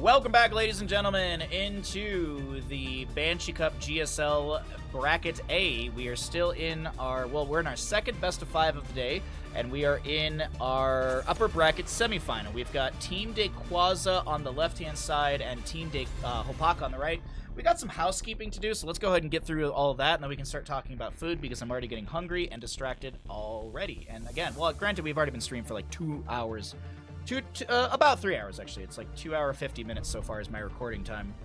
Welcome back, ladies and gentlemen, into the Banshee Cup GSL Bracket A. We are still in our, well, we're in our second best of 5 of the day, and we are in our upper bracket semifinal. We've got Team Daykwaza on the left-hand side and Team HlopakA on the right. We got some housekeeping to do, so let's go ahead and get through all of that, and then we can start talking about food because I'm already getting hungry and distracted already. And again, well, granted, we've already been streaming for like 2 hours. About 3 hours, actually. It's like 2 hour 50 minutes so far is my recording time.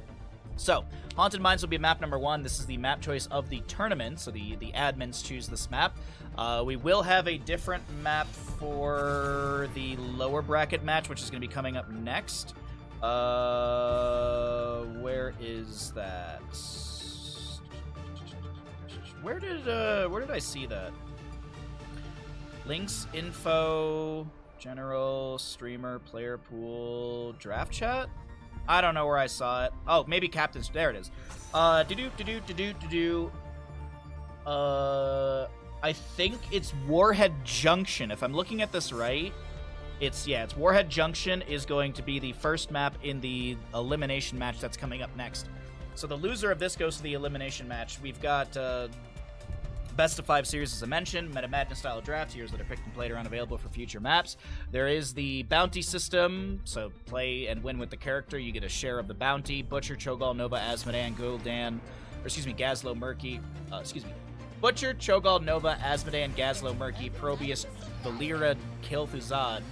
So, Haunted Mines will be map number 1. This is the map choice of the tournament, so the admins choose this map. We will have a different map for the lower bracket match, which is going to be coming up next. Where is that? Where did I see that? Links, info... General, streamer, player pool, draft chat? I don't know where I saw it. Oh, maybe captains. There it is. I think it's Warhead Junction. If I'm looking at this right, it's Warhead Junction is going to be the first map in the elimination match that's coming up next. So the loser of this goes to the elimination match. We've got Best of 5 series, as I mentioned, Meta Madness style draft, heroes that are picked and played around available for future maps. There is the bounty system, so play and win with the character, you get a share of the bounty. Butcher, Cho'Gall, Nova, Asmodean, Gul'dan, Gazlo, Murky, Butcher, Cho'Gall, Nova, Asmodean, Gazlo, Murky, Probius, Valera, Kil'Thuzad,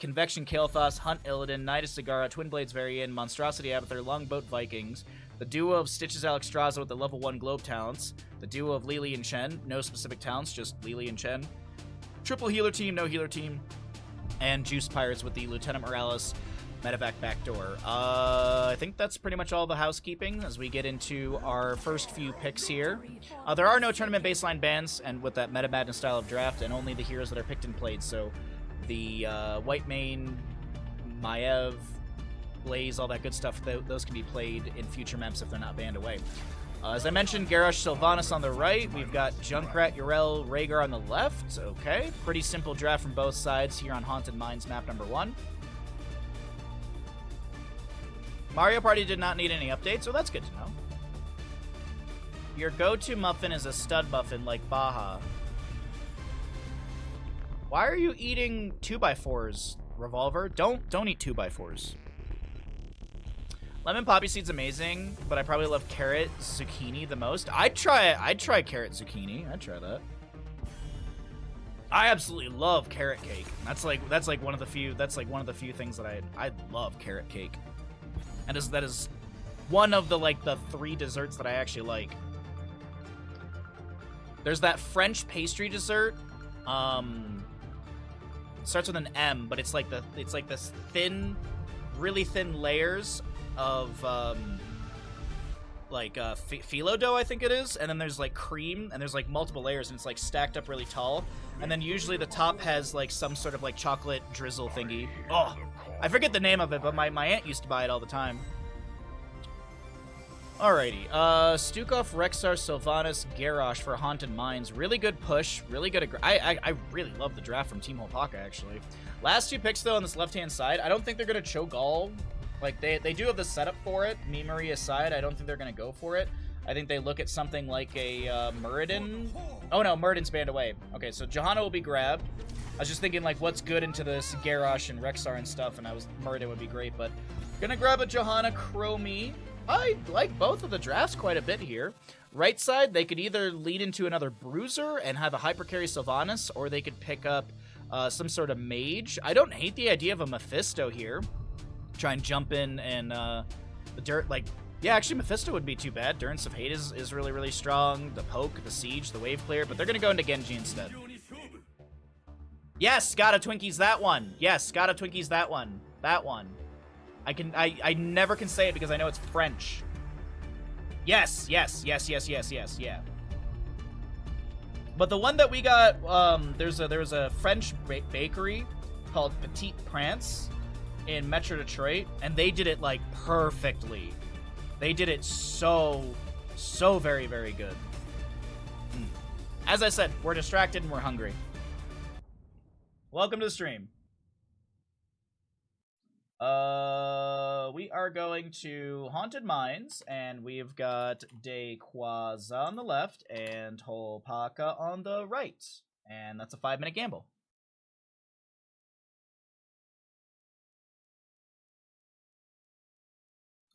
Convection, Kael'thas, Hunt, Illidan, Nidus, Zagara, Twin Blades Varian, Monstrosity, Abathur, Longboat, Vikings, the duo of Stitches Alexstrasza with the level 1 Globe talents, the duo of Lili and Chen, no specific talents, just Lili and Chen, triple healer team, no healer team, and Juice Pirates with the Lieutenant Morales medevac backdoor. I think that's pretty much all the housekeeping as we get into our first few picks here. There are no tournament baseline bans, and with that Meta Madness style of draft, and only the heroes that are picked and played, so the White Mane, Maiev, Blaze, all that good stuff, those can be played in future maps if they're not banned away. As I mentioned, Garrosh, Sylvanas on the right. We've got Junkrat, Yrel, Rhaegar on the left. Okay, pretty simple draft from both sides here on Haunted Mines map number 1. Mario Party did not need any updates, so that's good to know. Your go-to muffin is a stud muffin like Baja. Why are you eating 2x4s, Revolver? Don't eat 2x4s. Lemon poppy seed's amazing, but I probably love carrot zucchini the most. I'd try carrot zucchini. I'd try that. I absolutely love carrot cake. That's like one of the few things that I love carrot cake. And that is one of the 3 desserts that I actually like. There's that French pastry dessert. It starts with an M, but it's like this thin, really thin layers of phyllo dough, I think it is, and then there's like cream, and there's like multiple layers, and it's like stacked up really tall, and then usually the top has like some sort of like chocolate drizzle thingy. Oh, I forget the name of it, but my aunt used to buy it all the time. Alrighty, Stukov, Rexxar, Sylvanas, Garrosh for Haunted Mines. Really good push, really good. I really love the draft from Team HlopakA, actually. Last 2 picks, though, on this left-hand side, I don't think they're going to Cho'Gall. Like, they do have the setup for it, Memory aside. I don't think they're going to go for it. I think they look at something like a Muradin. Oh, no, Muradin's banned away. Okay, so Johanna will be grabbed. I was just thinking, like, what's good into this Garrosh and Rexxar and stuff, and Muradin would be great, but gonna grab a Johanna Chromie. I like both of the drafts quite a bit here. Right side, they could either lead into another Bruiser and have a Hypercarry Sylvanas, or they could pick up some sort of Mage. I don't hate the idea of a Mephisto here. Try and jump in and the dirt, like, yeah, actually Mephisto would be too bad. Durance of Hate is really, really strong. The Poke, the Siege, the Wave Clear, but they're going to go into Genji instead. Yes, gotta Twinkies that one. Yes, gotta Twinkies that one. That one. I never can say it because I know it's French. Yes, yeah. But the one that we got, there was a French bakery called Petite Prance in Metro Detroit, and they did it like perfectly. They did it so very, very good. As I said, we're distracted and we're hungry. Welcome to the stream. We are going to Haunted Mines, and we've got Daykwaza on the left and HlopakA on the right. And that's a 5-minute gamble.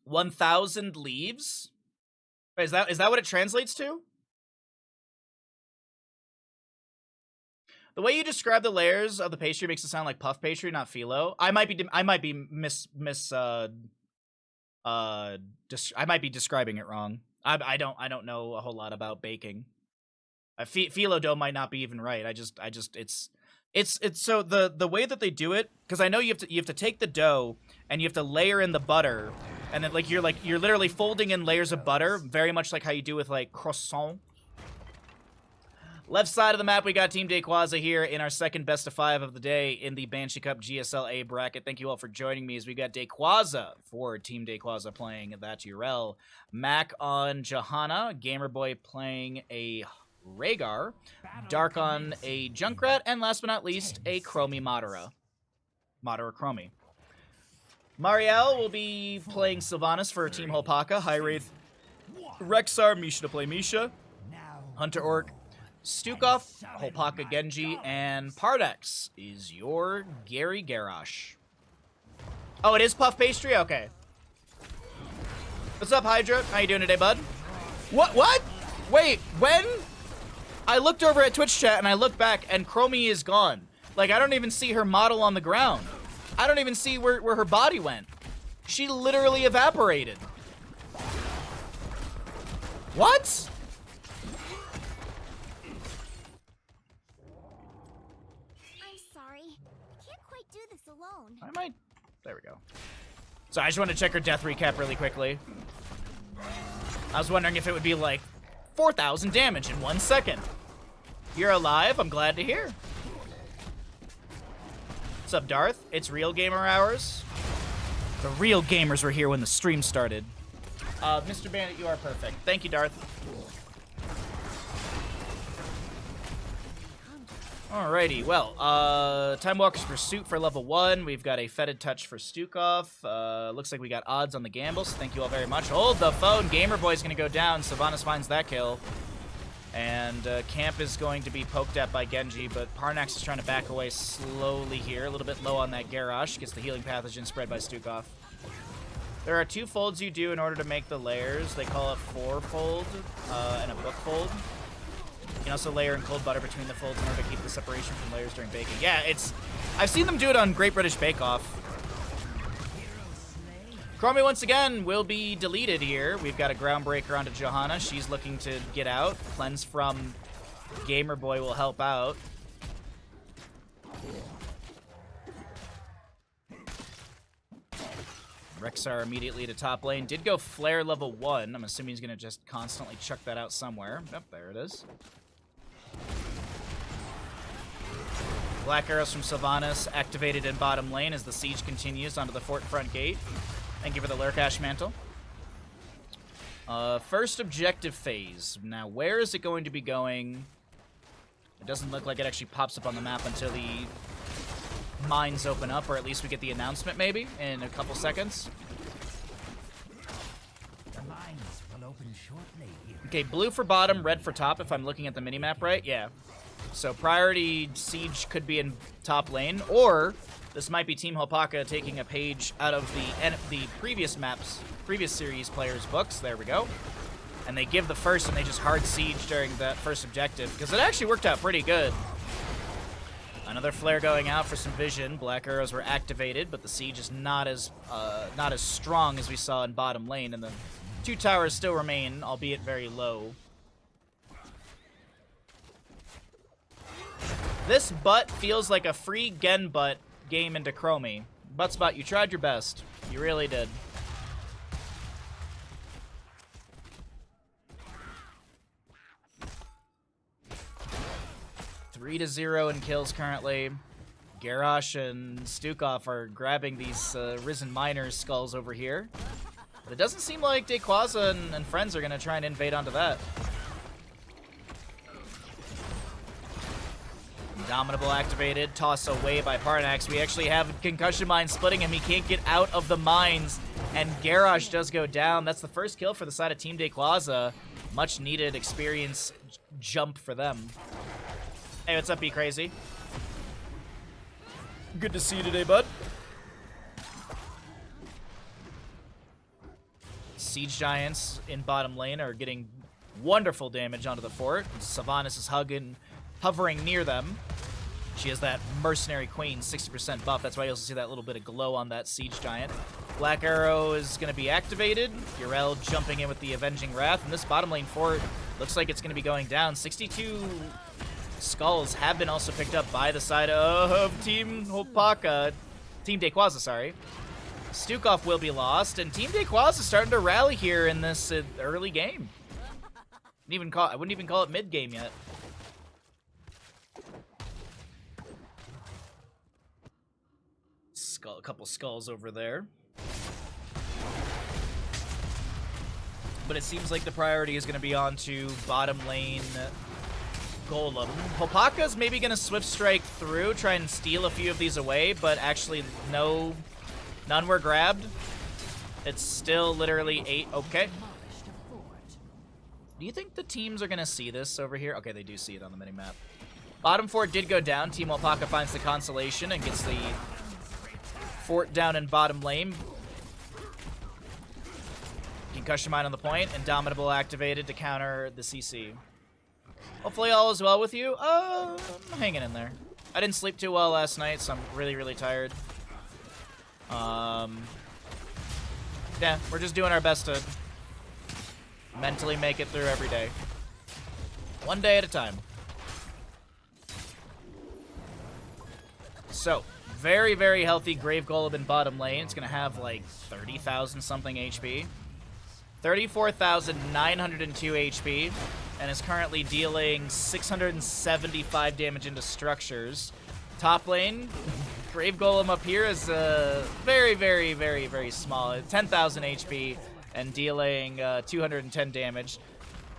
$1,000 leaves? Wait, is that what it translates to? The way you describe the layers of the pastry makes it sound like puff pastry, not phyllo. I might be describing it wrong. I don't know a whole lot about baking. Phyllo dough might not be even right. It's so the way that they do it, because I know you have to take the dough and you have to layer in the butter, and then you're literally folding in layers of butter, very much like how you do with like croissant. Left side of the map, we got Team Daykwaza here in our second best of 5 of the day in the Banshee Cup GSL A bracket. Thank you all for joining me as we got Daykwaza for Team Daykwaza playing that URL. Mac on Johanna, Gamerboy playing a Rhaegar, Dark on a Junkrat, and last but not least, a Chromie Madara. Madara Chromie. Marielle will be playing Sylvanas for Team HlopakA, High Wraith, Rexar, Misha to play Misha, Hunter Orc, Stukov, HlopakA Genji, and Pardex is your Gary Garrosh. Oh, it is puff pastry? Okay. What's up, Hydra? How you doing today, bud? What? Wait, when? I looked over at Twitch chat and I looked back and Chromie is gone. Like, I don't even see her model on the ground. I don't even see where her body went. She literally evaporated. What? There we go. So I just want to check her death recap really quickly. I was wondering if it would be like 4,000 damage in 1 second. You're alive, I'm glad to hear. What's up, Darth? It's real gamer hours. The real gamers were here when the stream started. Mr. Bandit, you are perfect. Thank you, Darth. Alrighty, well, Time Walker's Pursuit for level 1. We've got a Fetid Touch for Stukov. Looks like we got odds on the gambles. Thank you all very much. Hold the phone. Gamerboy's going to go down. Sylvanas finds that kill. And Camp is going to be poked at by Genji, but Parnax is trying to back away slowly here. A little bit low on that Garrosh. Gets the healing pathogen spread by Stukov. There are 2 folds you do in order to make the layers. They call it 4-fold and a book fold. You can also layer in cold butter between the folds in order to keep the separation from layers during baking. Yeah, I've seen them do it on Great British Bake Off. Chromie, once again, will be deleted here. We've got a Groundbreaker onto Johanna. She's looking to get out. Cleanse from Gamerboy will help out. Rexar immediately to top lane. Did go Flare level 1. I'm assuming he's going to just constantly chuck that out somewhere. Yep, there it is. Black arrows from Sylvanas activated in bottom lane as the siege continues onto the fort front gate. Thank you for the Lurkash Mantle. First objective phase. Now, where is it going to be going? It doesn't look like it actually pops up on the map until the mines open up, or at least we get the announcement maybe in a couple seconds. The mines will open shortly here. Okay, blue for bottom, red for top, if I'm looking at the minimap right. Yeah. So priority siege could be in top lane, or this might be Team HlopakA taking a page out of the previous series players' books. There we go. And they give the first, and they just hard siege during that first objective, because it actually worked out pretty good. Another flare going out for some vision. Black arrows were activated, but the siege is not as strong as we saw in bottom lane, and the 2 towers still remain, albeit very low. This butt feels like a free Gen butt game into Chromie. Buttspot, you tried your best. You really did. Three to 0 in kills currently. Garrosh and Stukov are grabbing these Risen Miners skulls over here. But it doesn't seem like Daykwaza and friends are going to try and invade onto that. Indomitable activated, toss away by Parnax. We actually have Concussion Mine splitting him. He can't get out of the mines, and Garrosh does go down. That's the first kill for the side of Team Daykwaza. Much needed experience jump for them. Hey, what's up, Be Crazy? Good to see you today, bud. Siege Giants in bottom lane are getting wonderful damage onto the fort. Sylvanas is hovering near them. She has that Mercenary Queen 60% buff. That's why you also see that little bit of glow on that Siege Giant. Black Arrow is going to be activated. Urel jumping in with the Avenging Wrath. And this bottom lane fort looks like it's going to be going down. 62 skulls have been also picked up by the side of Team HlopakA. Team Daykwaza, sorry. Stukov will be lost, and Team Daykwaza is starting to rally here in this early game. I wouldn't even call it mid-game yet. A couple skulls over there. But it seems like the priority is going to be on to bottom lane Golem. HlopakA's maybe going to Swift Strike through, try and steal a few of these away, but actually none were grabbed. It's still literally 8. Okay. Do you think the teams are going to see this over here? Okay, they do see it on the minimap. Bottom fort did go down. Team HlopakA finds the consolation and gets the fort down in bottom lane. Concussion Mine on the point. Indomitable activated to counter the CC. Hopefully all is well with you. I'm hanging in there. I didn't sleep too well last night, so I'm really, really tired. Yeah, we're just doing our best to mentally make it through every day. One day at a time. So, very, very healthy Grave Golem in bottom lane. It's going to have like 30,000 something HP. 34,902 HP. And is currently dealing 675 damage into structures. Top lane, Grave Golem up here is very, very, very, very small. 10,000 HP and dealing 210 damage.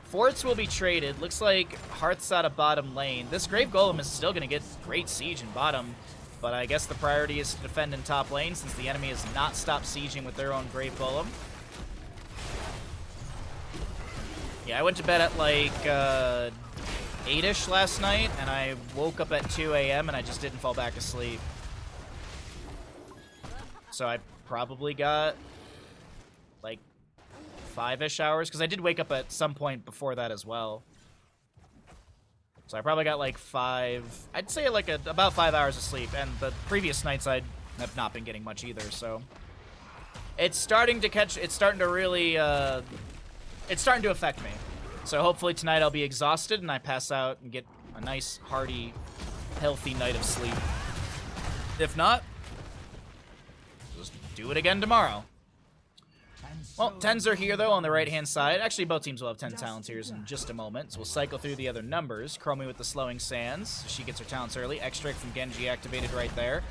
Forts will be traded. Looks like Hearth's out of bottom lane. This Grave Golem is still going to get great siege in bottom, but I guess the priority is to defend in top lane since the enemy has not stopped sieging with their own Grave Golem. Yeah, I went to bed at like 8-ish last night, and I woke up at 2 a.m. and I just didn't fall back asleep. So I probably got like 5-ish hours, because I did wake up at some point before that as well. So I probably got like I'd say like about 5 hours of sleep, and the previous nights I have not been getting much either, so. It's starting to really, it's starting to affect me. So hopefully tonight I'll be exhausted and I pass out and get a nice, hearty, healthy night of sleep. If not, just do it again tomorrow. Well, 10s are here, though, on the right-hand side. Actually, both teams will have 10 talents here in just a moment. So we'll cycle through the other numbers. Chromie with the Slowing Sands. She gets her talents early. Extract from Genji activated right there.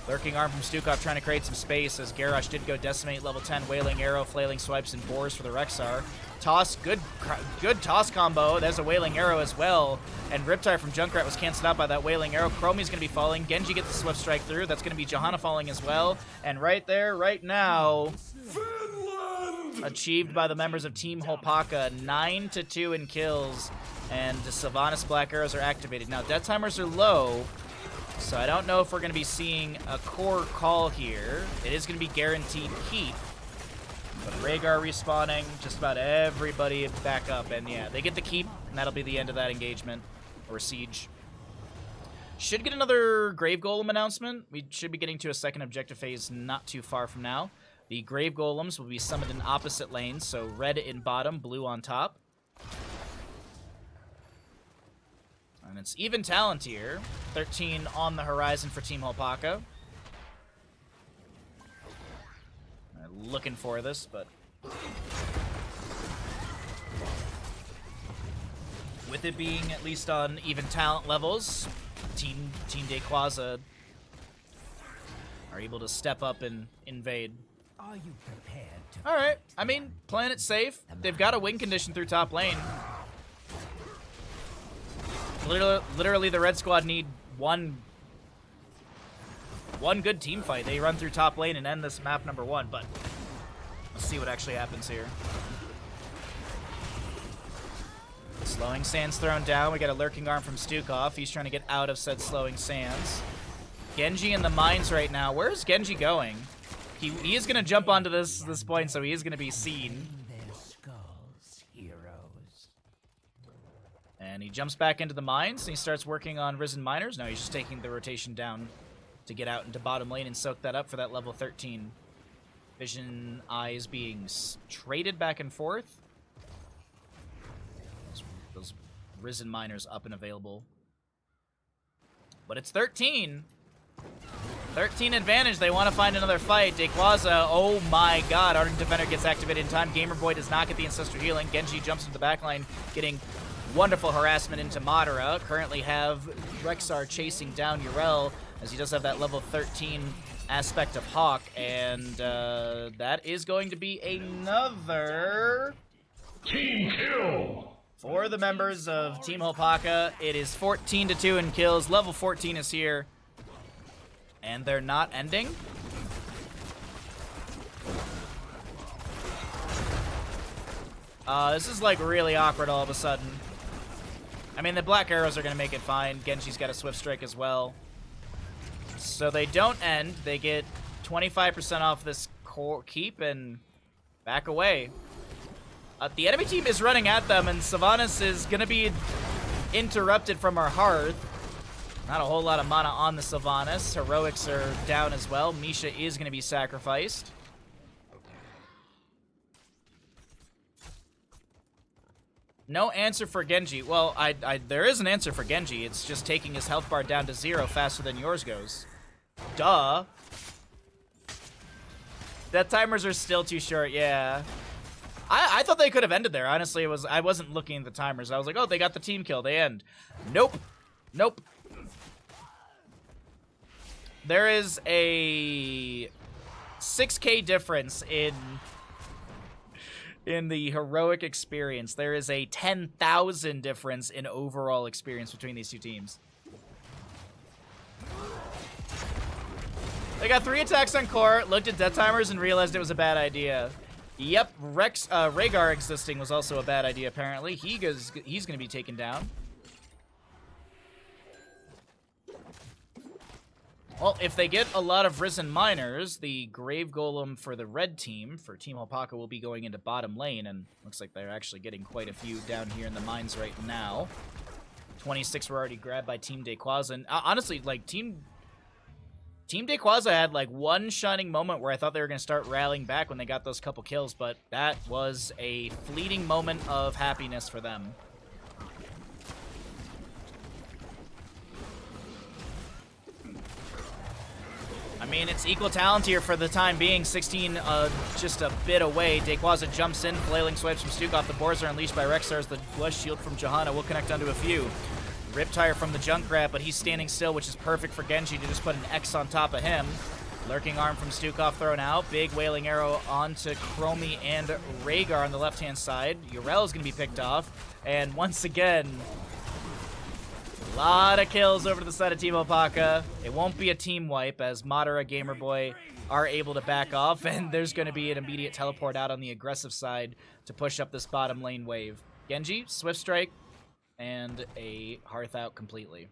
Lurking Arm from Stukov trying to create some space as Garrosh did go Decimate level 10. Wailing Arrow, Flailing Swipes, and Boars for the Rexar. Toss, good toss combo. There's a Wailing Arrow as well. And Riptide from Junkrat was canceled out by that Wailing Arrow. Chromie's going to be falling. Genji gets the Swift Strike through. That's going to be Johanna falling as well. And right there, right now, achieved by the members of Team HlopakA, 9-2 in kills. And the Sylvanas Black Arrows are activated. Now, death timers are low, so I don't know if we're going to be seeing a core call here. It is going to be guaranteed heat. But Rhaegar respawning, just about everybody back up. And yeah, they get the keep, and that'll be the end of that engagement, or siege. Should get another Grave Golem announcement. We should be getting to a second objective phase not too far from now. The Grave Golems will be summoned in opposite lanes, so red in bottom, blue on top. And it's even talent here. 13 on the horizon for Team HlopakA. Looking for this, but with it being at least on even talent levels, Team Daykwaza are able to step up and invade. Are you prepared to All right. I mean, playing it safe. They've got a win condition through top lane. Literally, the red squad need one good team fight. They run through top lane and end this map number 1, but let's see what actually happens here. Slowing Sands thrown down. We got a lurking arm from Stukov. He's trying to get out of said slowing Sands. Genji in the mines right now. Where's Genji going? He is going to jump onto this point, so he is going to be seen. Their skulls, heroes. And he jumps back into the mines, and he starts working on Risen Miners. No, he's just taking the rotation down to get out into bottom lane and soak that up for that level 13. Vision eyes being traded back and forth. Those Risen Miners up and available. But it's 13. 13 advantage. They want to find another fight. Daykwaza, oh my god. Ardent Defender gets activated in time. Gamerboy does not get the Ancestral Healing. Genji jumps into the backline, getting wonderful harassment into Madara. Currently have Rexar chasing down Urel, as he does have that level 13 aspect of Hawk. And that is going to be another Team kill! for the members of Team HlopakA. It is 14-2 in kills. Level 14 is here. And they're not ending. This is like really awkward all of a sudden. I mean, the black arrows are going to make it fine. Genji's got a swift strike as well. So they don't end. They get 25% off this keep and back away. The enemy team is running at them, and Sylvanas is going to be interrupted from our hearth. Not a whole lot of mana on the Sylvanas. Heroics are down as well. Misha is going to be sacrificed. No answer for Genji. Well, there is an answer for Genji. It's just taking his health bar down to 0 faster than yours goes. Duh. That timers are still too short, yeah. I thought they could have ended there. Honestly, I wasn't looking at the timers. I was like, oh, they got the team kill. They end. Nope. Nope. There is a 6K difference in the heroic experience. There is a 10,000 difference in overall experience between these two teams. They got 3 attacks on core, looked at death timers, and realized it was a bad idea. Yep, Rhaegar existing was also a bad idea, apparently. He's going to be taken down. Well, if they get a lot of Risen Miners, the Grave Golem for the red team, for Team HlopakA, will be going into bottom lane, and looks like they're actually getting quite a few down here in the mines right now. 26 were already grabbed by Team Daykwaza, and honestly, like, Team Daykwaza had, like, one shining moment where I thought they were going to start rallying back when they got those couple kills, but that was a fleeting moment of happiness for them. I mean, it's equal talent here for the time being. 16 just a bit away. Daykwaza jumps in, flailing swipes from Stukov. The boars are unleashed by Rexar as the Blessed Shield from Johanna will connect onto a few. Riptire from the Junkrat, but he's standing still, which is perfect for Genji to just put an X on top of him. Lurking arm from Stukov thrown out. Big wailing arrow onto Chromie and Rhaegar on the left-hand side. Urel is going to be picked off. And once again, a lot of kills over to the side of Team HlopakA. It won't be a team wipe as Madara, Gamerboy are able to back off, and there's going to be an immediate teleport out on the aggressive side to push up this bottom lane wave. Genji, Swift Strike, and a Hearth out completely.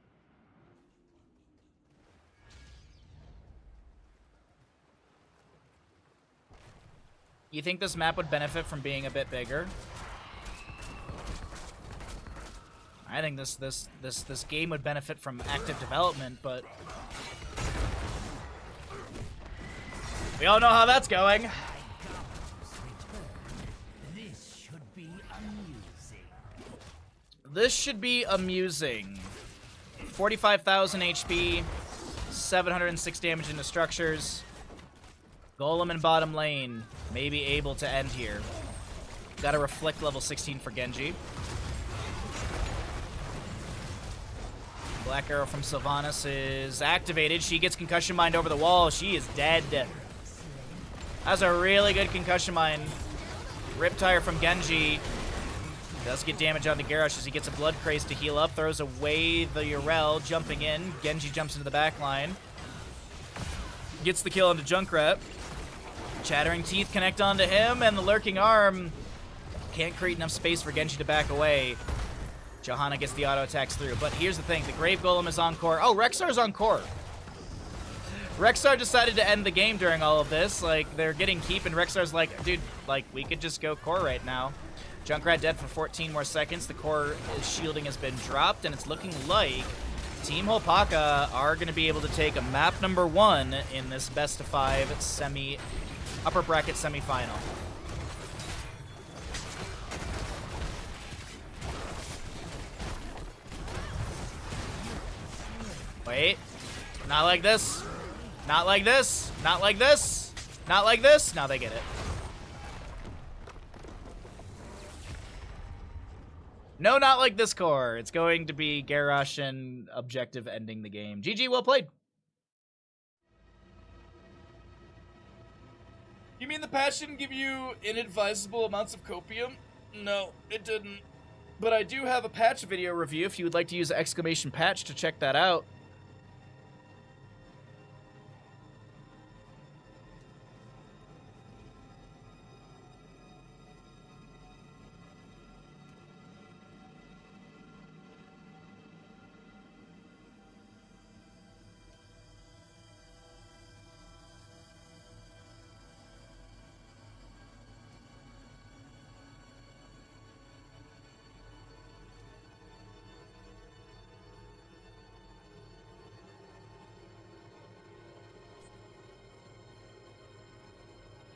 You think this map would benefit from being a bit bigger? I think this game would benefit from active development, but we all know how that's going. This should be amusing. This should be amusing. 45,000 HP, 706 damage into structures. Golem in bottom lane may be able to end here. Got a reflect level 16 for Genji. Black arrow from Sylvanas is activated. She gets concussion mine over the wall. She is dead. That's a really good concussion mine. Riptire from Genji. Does get damage onto Garrosh as he gets a Blood Craze to heal up. Throws away the Urel, jumping in. Genji jumps into the back line. Gets the kill onto Junkrat. Chattering Teeth connect onto him, and the Lurking Arm can't create enough space for Genji to back away. Johanna gets the auto attacks through, but here's the thing. The Grave Golem is on core. Oh, Rexar's on core. Rexar decided to end the game during all of this. Like, they're getting keep, and Rexar's like, dude, like, we could just go core right now. Junkrat dead for 14 more seconds. The core shielding has been dropped, and it's looking like Team HlopakA are going to be able to take a map number 1 in this best-of-5 upper bracket semifinal. Wait. Not like this. Not like this. Not like this. Not like this. Now they get it. No, not like this core. It's going to be Garrosh and Objective ending the game. GG, well played. You mean the patch didn't give you inadvisable amounts of copium? No, it didn't. But I do have a patch video review if you would like to use !patch to check that out.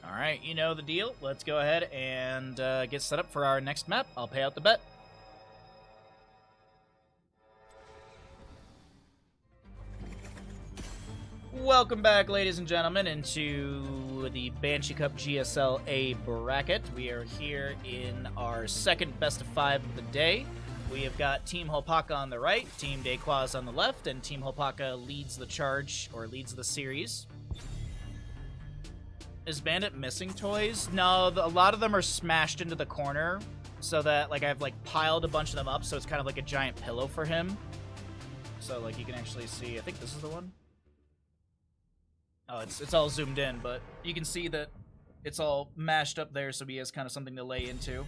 Alright, you know the deal. Let's go ahead and get set up for our next map. I'll pay out the bet. Welcome back, ladies and gentlemen, into the Banshee Cup GSL A bracket. We are here in our second best-of-5 of the day. We have got Team HlopakA on the right, Team Daykwaza on the left, and Team HlopakA leads the charge, or leads the series. Is Bandit missing toys? No, a lot of them are smashed into the corner so that, like, I've, like, piled a bunch of them up so it's kind of like a giant pillow for him. So, like, you can actually see, I think this is the one. Oh, it's all zoomed in, but you can see that it's all mashed up there so he has kind of something to lay into.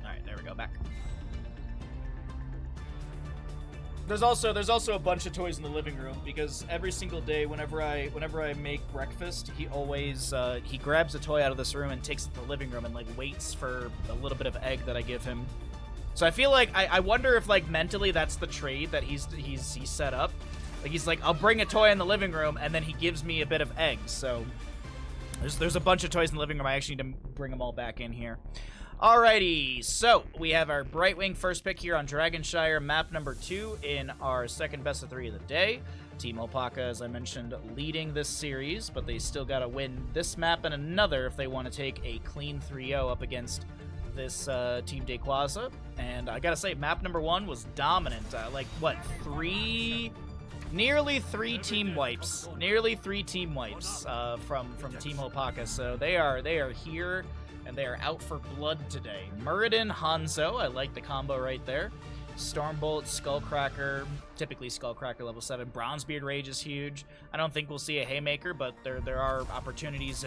Alright, there we go, back. There's also a bunch of toys in the living room because every single day, whenever I make breakfast, he always he grabs a toy out of this room and takes it to the living room and like waits for a little bit of egg that I give him. So I feel like I wonder if like mentally that's the trade that he's set up. Like he's like, I'll bring a toy in the living room and then he gives me a bit of eggs. So there's a bunch of toys in the living room. I actually need to bring them all back in here. Alrighty, so we have our Brightwing first pick here on Dragonshire, map number 2 in our second best of 3 of the day. Team HlopakA, as I mentioned, leading this series, but they still gotta win this map and another if they want to take a clean 3-0 up against this Team Daykwaza. And I gotta say, map number 1 was dominant. Like, what, nearly three team wipes. Nearly 3 team wipes from Team HlopakA, so they are here. And they are out for blood today. Muradin, Hanzo, I like the combo right there. Stormbolt, Skullcracker, typically Skullcracker level 7. Bronzebeard Rage is huge. I don't think we'll see a Haymaker, but there are opportunities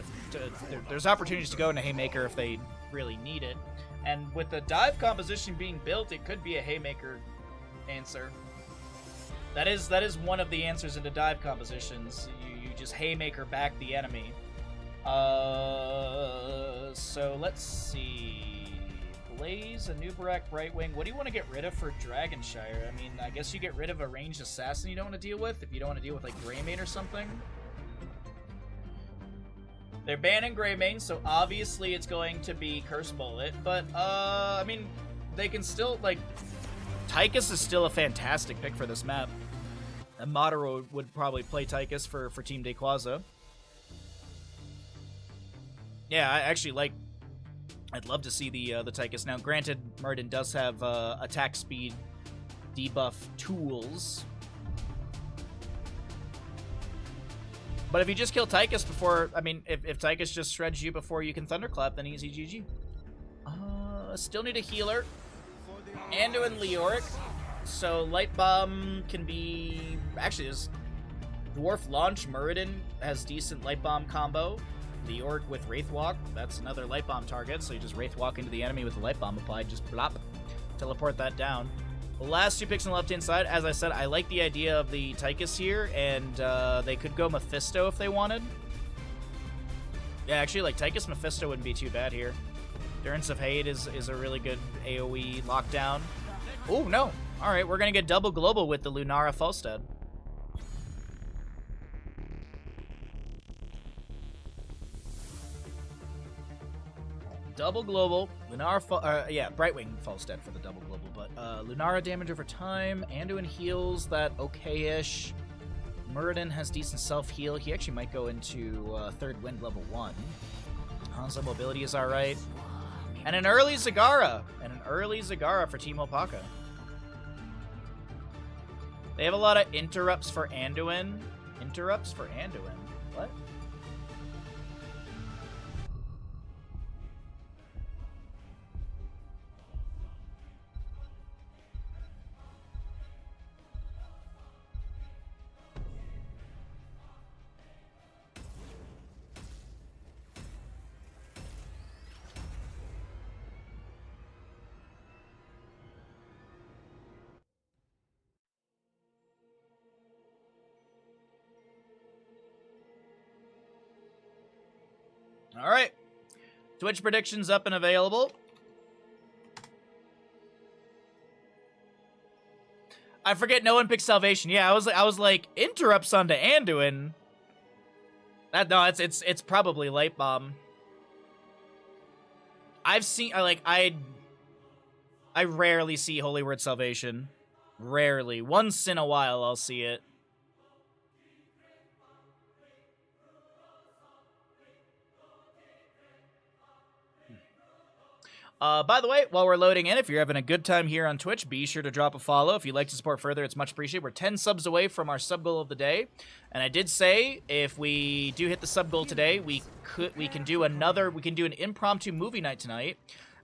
there's opportunities to go into Haymaker if they really need it. And with the dive composition being built, it could be a Haymaker answer. That is one of the answers into dive compositions. You just Haymaker back the enemy. So let's see. Blaze, Anubarak, Brightwing. What do you want to get rid of for Dragonshire? I mean, I guess you get rid of a ranged assassin you don't want to deal with, if you don't want to deal with, like, Greymane or something. They're banning Greymane, so obviously it's going to be Curse Bullet, but, I mean, they can still, like, Tychus is still a fantastic pick for this map. And Madara would probably play Tychus for Team Daykwaza. Yeah, I actually like... I'd love to see the Tychus. Now, granted, Muradin does have attack speed debuff tools. But if you just kill Tychus before, I mean, if Tychus just shreds you before you can Thunderclap, then easy GG. Still need a healer. Anduin Leoric. So Light Bomb can be... Actually, this Dwarf Launch Muradin has decent Light Bomb combo. Leoric with Wraith Walk, that's another Light Bomb target, so you just Wraith Walk into the enemy with the Light Bomb applied, just plop, teleport that down. The last two picks on the left-hand side, as I said, I like the idea of the Tychus here, and they could go Mephisto if they wanted. Yeah, actually, like, Tychus Mephisto wouldn't be too bad here. Durance of Hate is a really good AoE lockdown. Oh, no. All right, we're going to get double global with the Lunara Falstad. Double global, Lunara, yeah, Brightwing Falstad for the double global, but Lunara damage over time, Anduin heals that okay-ish. Muradin has decent self-heal. He actually might go into Third Wind level 1. Hanzo mobility is alright. And an early Zagara! For Team HlopakA. They have a lot of interrupts for Anduin. What? All right, Twitch predictions up and available. I forget no one picked Salvation. Yeah, I was like interrupts onto Anduin. No, it's probably Light Bomb. I've seen I rarely see Holy Word Salvation. Rarely. Once in a while I'll see it. By the way, while we're loading in, if you're having a good time here on Twitch, be sure to drop a follow. If you'd like to support further, it's much appreciated. We're 10 subs away from our sub goal of the day. And I did say, if we do hit the sub goal today, we can do an impromptu movie night tonight.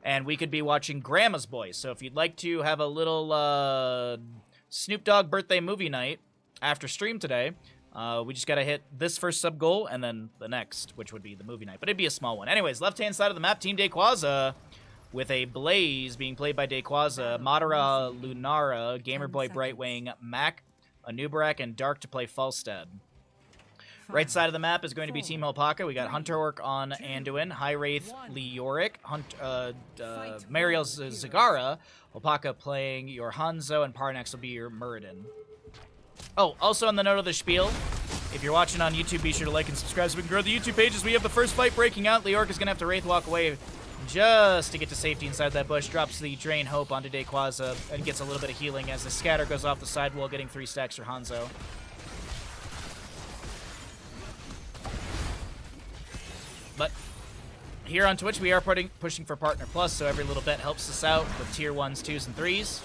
And we could be watching Grandma's Boy. So if you'd like to have a little Snoop Dogg birthday movie night after stream today, we just gotta hit this first sub goal and then the next, which would be the movie night. But it'd be a small one. Anyways, left-hand side of the map, Team Daykwaza. With a Blaze being played by Daykwaza, Madara, Lunara, Gamerboy Brightwing, Mac, Anubarak, and Dark to play Falstad. Right side of the map is going to be Team HlopakA. We got Hunter Orc on Anduin, High Wraith Leoric, Mariel Zagara, HlopakA playing your Hanzo, and Parnax will be your Muradin. Oh, also on the note of the spiel, if you're watching on YouTube, be sure to like and subscribe so we can grow the YouTube pages. We have the first fight breaking out. Leoric is going to have to Wraith Walk away just to get to safety inside that bush. Drops the Drain Hope onto Daykwaza and gets a little bit of healing as the scatter goes off the sidewall, getting 3 stacks for Hanzo. But here on Twitch, we are pushing for Partner Plus, so every little bet helps us out with tier 1s, 2s, and 3s.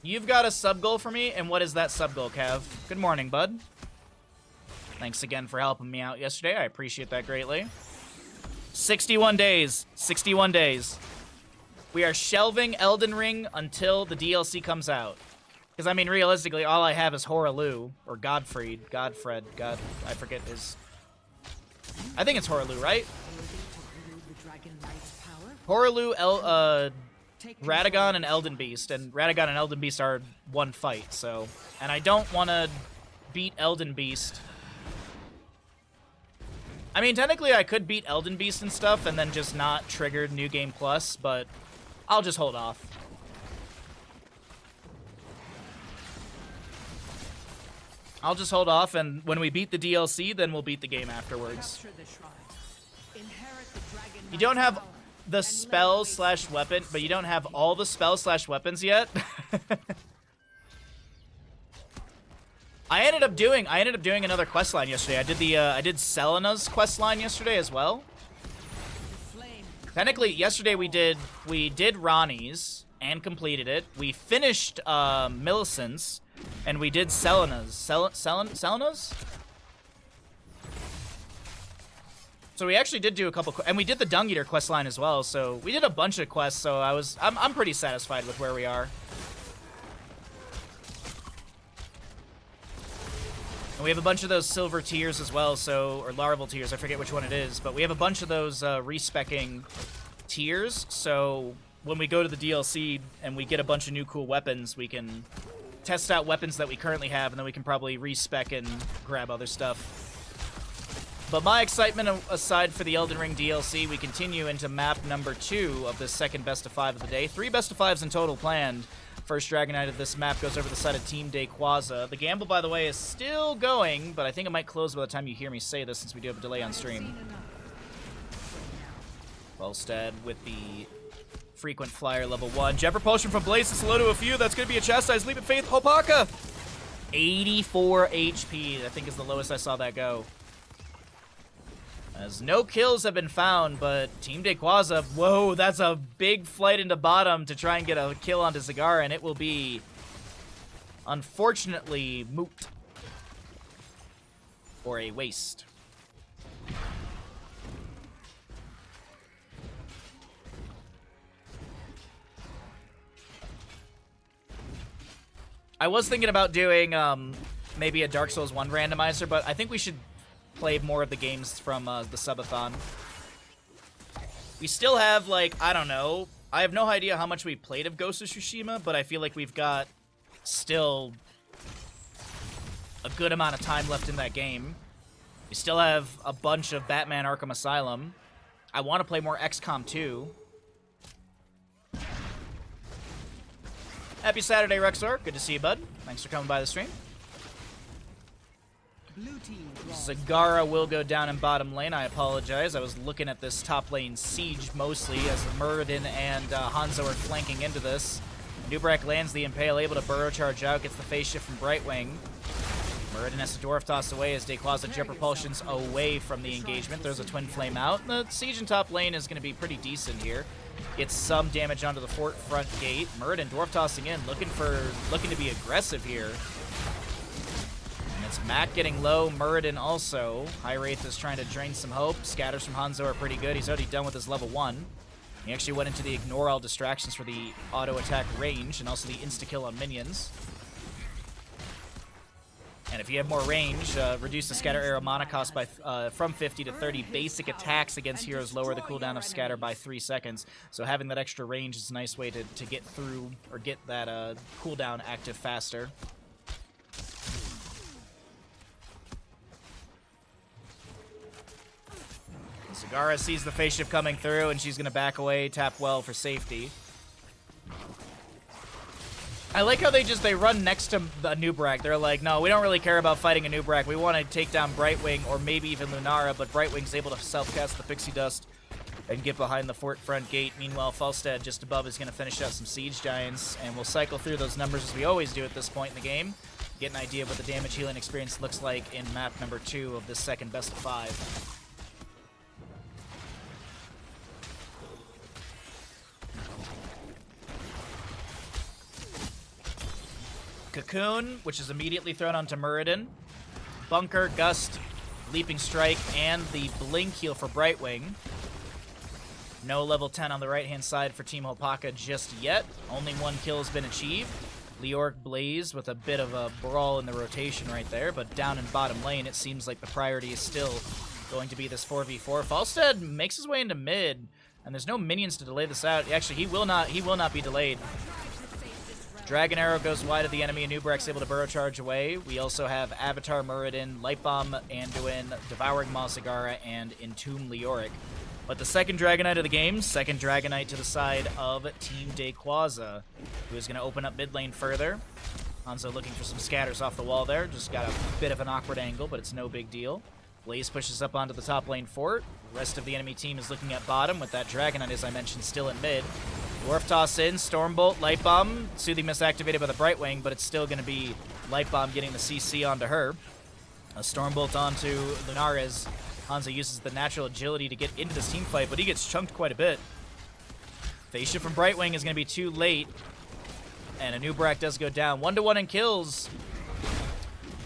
You've got a sub goal for me, and what is that sub goal, Cav? Good morning, bud. Thanks again for helping me out yesterday. I appreciate that greatly. 61 days. 61 days. We are shelving Elden Ring until the DLC comes out. Because, I mean, realistically, all I have is Horalu, or Godfred, I forget his... I think it's Horalu, right? Horalu, Radagon, and Elden Beast. And Radagon and Elden Beast are one fight, so... And I don't want to beat Elden Beast... I mean, technically I could beat Elden Beast and stuff and then just not trigger New Game Plus, but I'll just hold off. I'll just hold off, and when we beat the DLC, then we'll beat the game afterwards. You don't have the spell/weapon, but you don't have all the spell/weapons yet. I ended up doing another quest line yesterday. I did Selena's quest line yesterday as well. Technically, yesterday we did Ronnie's, and completed it. We finished Millicent's, and we did Selena's. Selena's? So we actually did do a couple, and we did the Dung Eater quest line as well. So we did a bunch of quests. So I'm pretty satisfied with where we are. And we have a bunch of those silver tiers as well. So, or larval tiers, I forget which one it is, but we have a bunch of those respecking tiers. So when we go to the DLC and we get a bunch of new cool weapons, we can test out weapons that we currently have, and then we can probably respec and grab other stuff. But my excitement aside for the Elden Ring DLC, we continue into map number 2 of this second best of 5 of the day. 3 best of 5s in total planned. First Dragon Knight of this map goes over the side of Team Daykwaza. The gamble, by the way, is still going, but I think it might close by the time you hear me say this, since we do have a delay on stream. Volstead with the frequent flyer level 1. Jet propulsion from Blaze is low to a few. That's going to be a chastised leap of faith. HlopakA! 84 HP, I think is the lowest I saw that go. As no kills have been found, but Team Daykwaza, whoa, that's a big flight into bottom to try and get a kill onto Zagara, and it will be, unfortunately, moot. Or a waste. I was thinking about doing maybe a Dark Souls 1 randomizer, but I think we should play more of the games from the subathon. We still have, like, I don't know. I have no idea how much we played of Ghost of Tsushima, but I feel like we've got still a good amount of time left in that game. We still have a bunch of Batman Arkham Asylum. I want to play more XCOM 2. Happy Saturday, Rexor. Good to see you, bud. Thanks for coming by the stream. Zagara will go down in bottom lane. I apologize. I was looking at this top lane siege mostly as Muradin and Hanzo are flanking into this. Nubrak lands the Impale, able to burrow charge out, gets the phase shift from Brightwing. Muradin has to dwarf toss away as Daykwaza jet propulsions away from the engagement. There's a twin flame out. The siege in top lane is going to be pretty decent here. Gets some damage onto the fort front gate. Muradin dwarf tossing in, looking to be aggressive here. It's Matt getting low, Muradin also. High Wraith is trying to drain some hope. Scatters from Hanzo are pretty good. He's already done with his level 1. He actually went into the ignore all distractions for the auto attack range and also the insta-kill on minions. And if you have more range, reduce the scatter arrow mana cost by from 50 to 30. Basic attacks against heroes lower the cooldown of scatter by 3 seconds. So having that extra range is a nice way to get through or get that cooldown active faster. Zagara sees the phase shift coming through, and she's going to back away, tap well for safety. I like how they run next to a Nubrak. They're like, no, we don't really care about fighting a Nubrak. We want to take down Brightwing or maybe even Lunara, but Brightwing's able to self-cast the Pixie Dust and get behind the fort front gate. Meanwhile, Falstad just above is going to finish out some Siege Giants, and we'll cycle through those numbers as we always do at this point in the game. Get an idea of what the damage healing experience looks like in map number 2 of this second best of 5. Cocoon, which is immediately thrown onto Muradin. Bunker, Gust, Leaping Strike, and the Blink heal for Brightwing. No level 10 on the right-hand side for Team HlopakA just yet. Only 1 kill has been achieved. Leoric Blaze with a bit of a brawl in the rotation right there, but down in bottom lane, it seems like the priority is still going to be this 4v4. Falstad makes his way into mid, and there's no minions to delay this out. Actually, he will not be delayed. Dragon Arrow goes wide of the enemy, and Nubrak's able to burrow charge away. We also have Avatar Muradin, Lightbomb Anduin, Devouring Maw Zagara, and Entomb Leoric. But the second Dragon Knight of the game, second Dragon Knight to the side of Team Daykwaza, who is going to open up mid lane further. Hanzo looking for some scatters off the wall there. Just got a bit of an awkward angle, but it's no big deal. Blaze pushes up onto the top lane fort. The rest of the enemy team is looking at bottom with that Dragon Knight, as I mentioned, still in mid. Dwarf toss in, Stormbolt, Lightbomb. Soothing Mist activated by the Brightwing, but it's still going to be Lightbomb getting the CC onto her. A Stormbolt onto Lunares. Hanzo uses the natural agility to get into this team fight, but he gets chunked quite a bit. Phase shift from Brightwing is going to be too late. And a new Brack does go down. 1-1 in kills.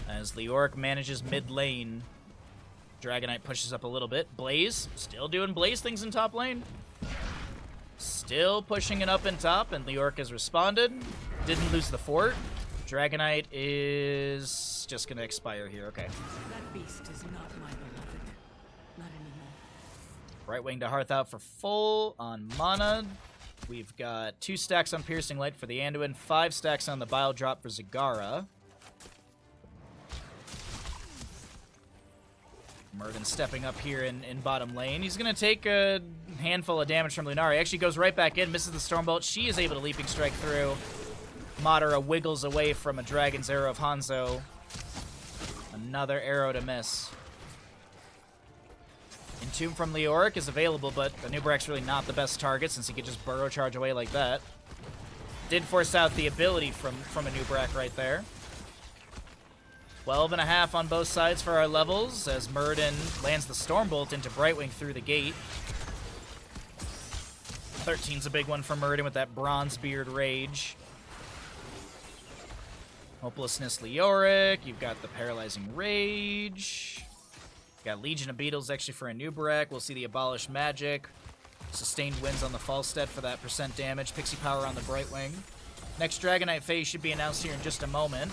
As Leoric manages mid lane. Dragonite pushes up a little bit. Blaze, still doing Blaze things in top lane. Still pushing it up in top, and Leoric has responded. Didn't lose the fort. Dragonite is just going to expire here. Okay. That beast is not my beloved. Not anymore. Brightwing to Hearth out for full on mana. We've got 2 stacks on Piercing Light for the Anduin, 5 stacks on the Bile Drop for Zagara. Mervin stepping up here in bottom lane. He's going to take a handful of damage from Lunari. Actually goes right back in, misses the Stormbolt. She is able to Leaping Strike through. Madara wiggles away from a Dragon's Arrow of Hanzo. Another arrow to miss. Entomb from Leoric is available, but Anubrak's really not the best target since he could just Burrow Charge away like that. Did force out the ability from Anubrak right there. 12.5 on both sides for our levels as Murden lands the Stormbolt into Brightwing through the gate. 13's a big one for Murden with that Bronzebeard Rage. Hopelessness Leoric. You've got the Paralyzing Rage. Got Legion of Beetles actually for Anubrak. We'll see the Abolished Magic. Sustained Winds on the Falstead for that % damage. Pixie Power on the Brightwing. Next Dragonite phase should be announced here in just a moment.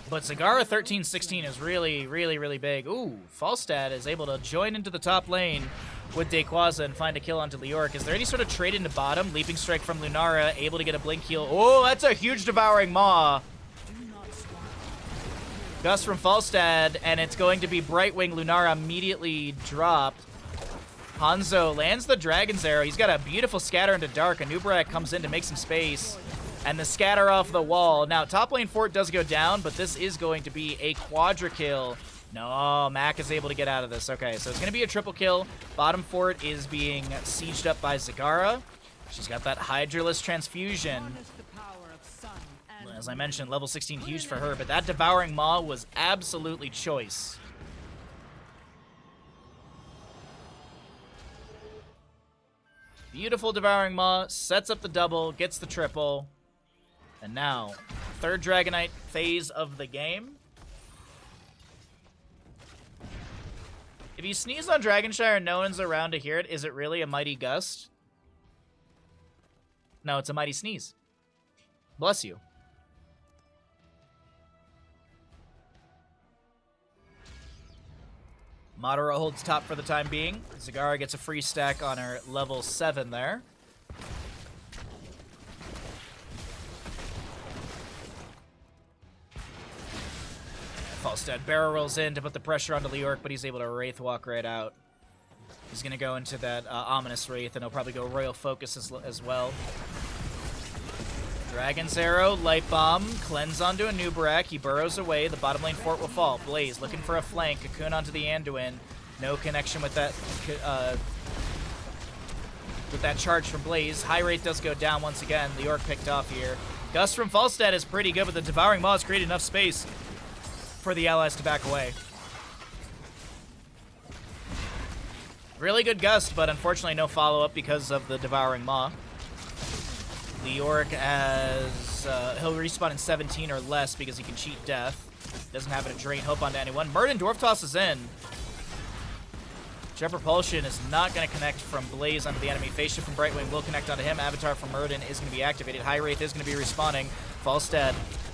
But Zagara 13-16 is really, really, really big. Ooh, Falstad is able to join into the top lane with Daykwaza and find a kill onto Leoric. Is there any sort of trade into bottom? Leaping Strike from Lunara, able to get a Blink heal. Oh, that's a huge Devouring Maw. Gust from Falstad, and it's going to be Brightwing. Lunara immediately dropped. Hanzo lands the Dragon's Arrow. He's got a beautiful Scatter into Dark. Anubrak comes in to make some space. And the Scatter off the wall. Now, top lane fort does go down, but this is going to be a quadra kill. No, Mac is able to get out of this. Okay, so it's going to be a triple kill. Bottom fort is being sieged up by Zagara. She's got that Hydralisk Transfusion. As I mentioned, level 16 huge for her, but that Devouring Maw was absolutely choice. Beautiful Devouring Maw, sets up the double, gets the triple. And now, third Dragonite phase of the game. If you sneeze on Dragonshire and no one's around to hear it, is it really a Mighty Gust? No, it's a Mighty Sneeze. Bless you. Madara holds top for the time being. Zagara gets a free stack on her level 7 there. Falstad barrel rolls in to put the pressure onto Leoric, but he's able to Wraith Walk right out. He's going to go into that Ominous Wraith, and he'll probably go Royal Focus as well. Dragon's Arrow, Light Bomb, Cleanse onto Anubrak. He burrows away. The bottom lane fort will fall. Blaze looking for a flank. Cocoon onto the Anduin. No connection with that charge from Blaze. High Rate does go down once again. Leoric picked off here. Gust from Falstad is pretty good, but the Devouring Maw has created enough space for the allies to back away. Really good Gust, but unfortunately no follow-up because of the Devouring Maw. Leoric has, he'll respawn in 17 or less because he can cheat death. Doesn't have it to drain hope onto anyone. Murden Dwarf tosses in. Jet Propulsion is not going to connect from Blaze onto the enemy. Phase Shift from Brightwing will connect onto him. Avatar from Murden is going to be activated. High Wraith is going to be respawning. Falstad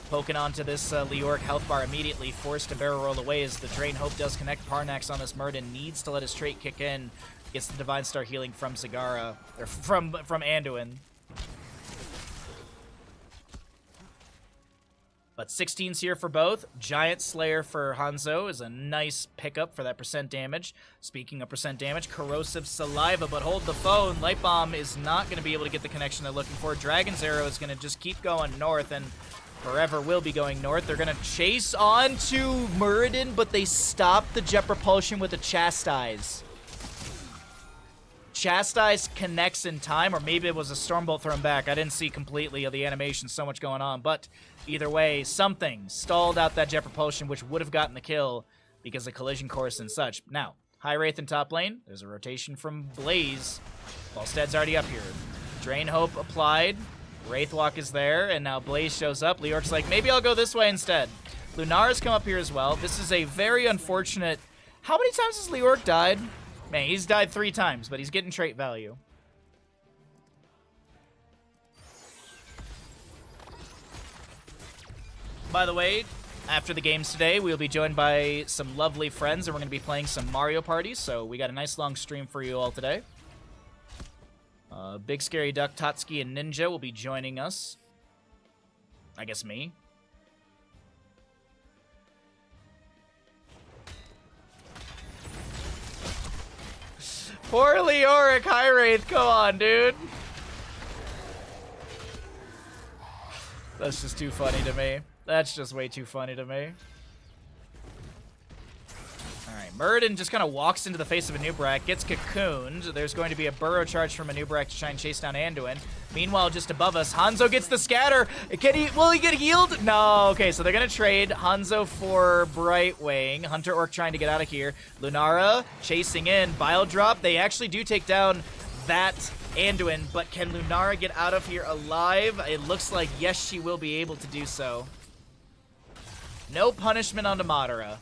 poking onto this Leoric health bar immediately, forced to barrel roll away as the Drain Hope does connect. Parnax on this Murden needs to let his trait kick in. Gets the Divine Star healing from Zagara, or from Anduin. But 16's here for both. Giant Slayer for Hanzo is a nice pickup for that % damage. Speaking of % damage, Corrosive Saliva, but hold the phone. Light Bomb is not going to be able to get the connection they're looking for. Dragon's Arrow is going to just keep going north, and forever will be going north. They're going to chase on to Muradin, but they stop the Jet Propulsion with a Chastise. Chastise connects in time, or maybe it was a Stormbolt thrown back. I didn't see completely of the animation, so much going on, but either way, something stalled out that Jet Propulsion, which would have gotten the kill because of collision course and such. Now, High Wraith in top lane. There's a rotation from Blaze. Falstead's already up here. Drain Hope applied. Wraithwalk is there, and now Blaze shows up. Leorc's like, maybe I'll go this way instead. Lunara's come up here as well. This is a very unfortunate... How many times has Leorc died? Man, he's died 3 times, but he's getting trait value. By the way, after the games today, we'll be joined by some lovely friends, and we're going to be playing some Mario Party, so we got a nice long stream for you all today. Big Scary Duck, Tatsuki, and Ninja will be joining us. I guess me. Poor Leoric High Wraith, come on, dude. That's just too funny to me. That's just way too funny to me. Alright, Muradin just kind of walks into the face of Anub'arak, gets cocooned. There's going to be a burrow charge from Anub'arak to try and chase down Anduin. Meanwhile, just above us, Hanzo gets the scatter. Will he get healed? No. Okay, so they're going to trade Hanzo for Brightwing. Hunter Orc trying to get out of here. Lunara chasing in. Bile Drop. They actually do take down that Anduin, but can Lunara get out of here alive? It looks like yes, she will be able to do so. No punishment onto Madara.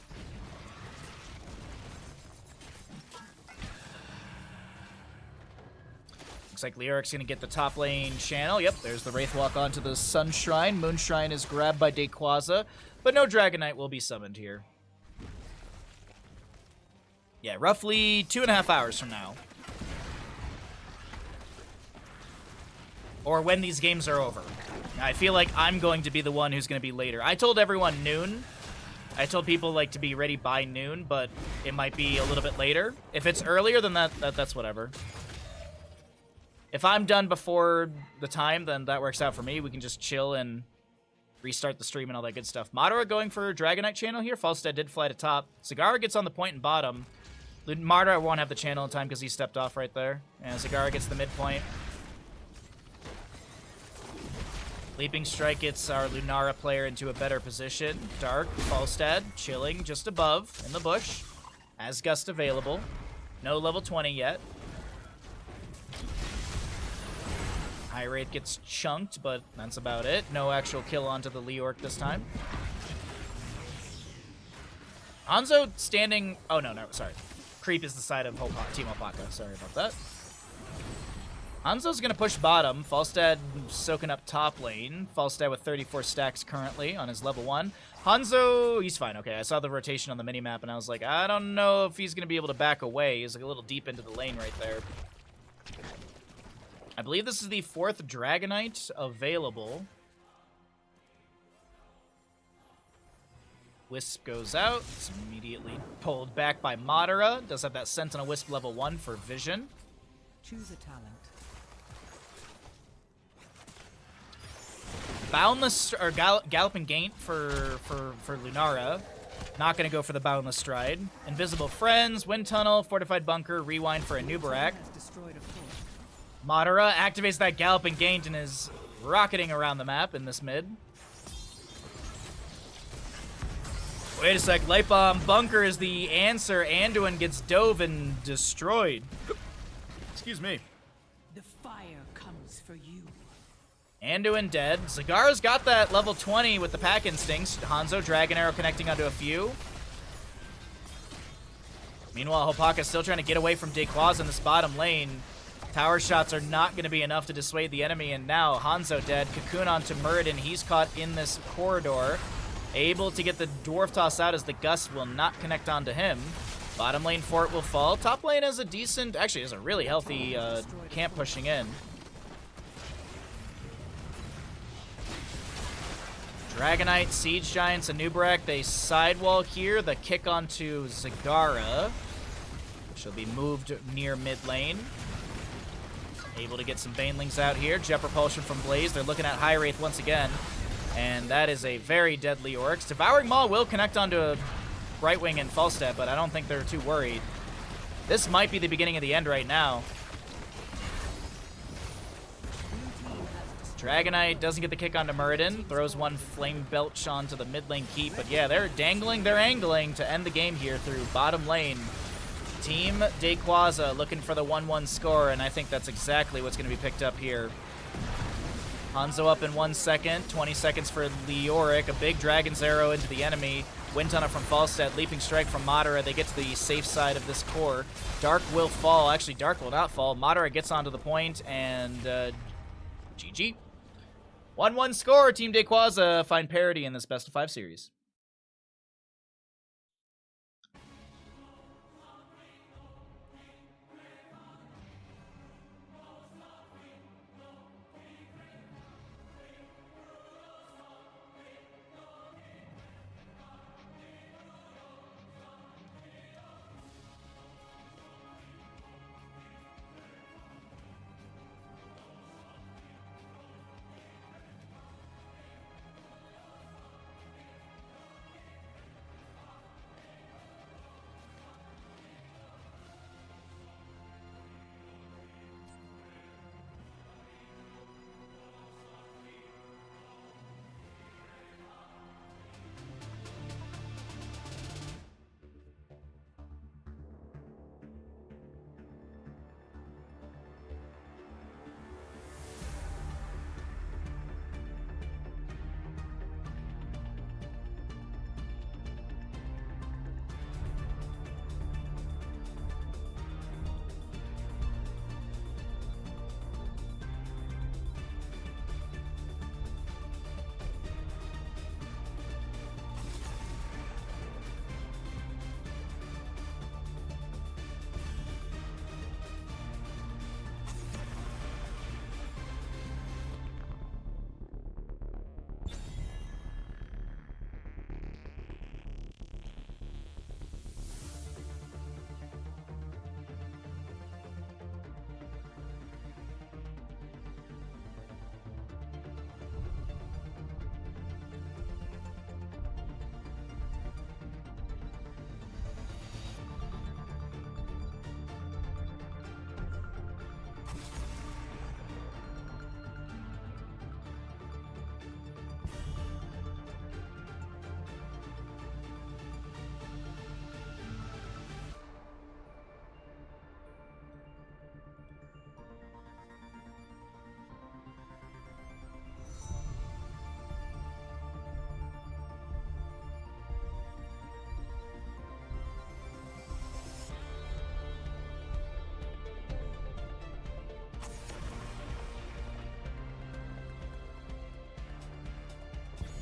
Looks like Leoric's going to get the top lane channel. Yep, there's the Wraithwalk onto the Sun Shrine. Moon Shrine is grabbed by Daykwaza, but no Dragonite will be summoned here. Yeah, roughly 2.5 hours from now. Or when these games are over. I feel like I'm going to be the one who's going to be later. I told everyone noon. I told people like to be ready by noon, but it might be a little bit later. If it's earlier, then that's whatever. If I'm done before the time, then that works out for me. We can just chill and restart the stream and all that good stuff. Madara going for Dragonite channel here. Falstead did fly to top. Zagara gets on the point and bottom. Madara won't have the channel in time because he stepped off right there. And Zagara gets the midpoint. Leaping Strike gets our Lunara player into a better position. Dark, Falstad, chilling just above in the bush. As Gust available. No level 20 yet. High Wraith gets chunked, but that's about it. No actual kill onto the Leorc this time. Hanzo standing... Oh, no, sorry. Creep is the side of Team HlopakA. Sorry about that. Hanzo's going to push bottom. Falstad soaking up top lane. Falstad with 34 stacks currently on his level 1. Hanzo, he's fine. Okay, I saw the rotation on the minimap, and I was like, I don't know if he's going to be able to back away. He's like a little deep into the lane right there. I believe this is the 4th Dragonite available. Wisp goes out. It's immediately pulled back by Madara. Does have that Sentinel Wisp level 1 for vision. Choose a talent. Boundless, or Galloping Gait for Lunara. Not going to go for the Boundless Stride. Invisible Friends, Wind Tunnel, Fortified Bunker, Rewind for Anub'arak. Madara activates that Galloping Gait and is rocketing around the map in this mid. Wait a sec, Light Bomb Bunker is the answer. Anduin gets dove and destroyed. Excuse me. The fire comes for you. Anduin dead. Zagara's got that level 20 with the Pack Instincts. Hanzo Dragon Arrow connecting onto a few. Meanwhile, HlopakA still trying to get away from Daykwaza in this bottom lane. Tower shots are not going to be enough to dissuade the enemy, and now Hanzo dead. Cocoon onto Muradin. He's caught in this corridor. Able to get the Dwarf Toss out as the Gust will not connect onto him. Bottom lane fort will fall. Top lane has a decent, actually has a really healthy camp pushing in. Dragonite, Siege Giants, Anub'arak, they sidewall here. The kick onto Zagara. She'll be moved near mid lane. Able to get some Banelings out here. Jet Propulsion from Blaze. They're looking at High Wraith once again. And that is a very deadly Oryx. Devouring Maw will connect onto a Brightwing and Falstad, but I don't think they're too worried. This might be the beginning of the end right now. Dragonite doesn't get the kick onto Muradin. Throws one Flame Belch onto the mid lane keep. But yeah, they're dangling, they're angling to end the game here through bottom lane. Team Daykwaza looking for the 1-1 score, and I think that's exactly what's going to be picked up here. Hanzo up in 1 second, 20 seconds for Leoric, a big Dragon's Arrow into the enemy. Wind Tunnel from Falstad, Leaping Strike from Madara. They get to the safe side of this core. Dark will fall. Actually, Dark will not fall. Madara gets onto the point, and GG. 1-1 score. Team Daykwaza find parity in this best of 5 series.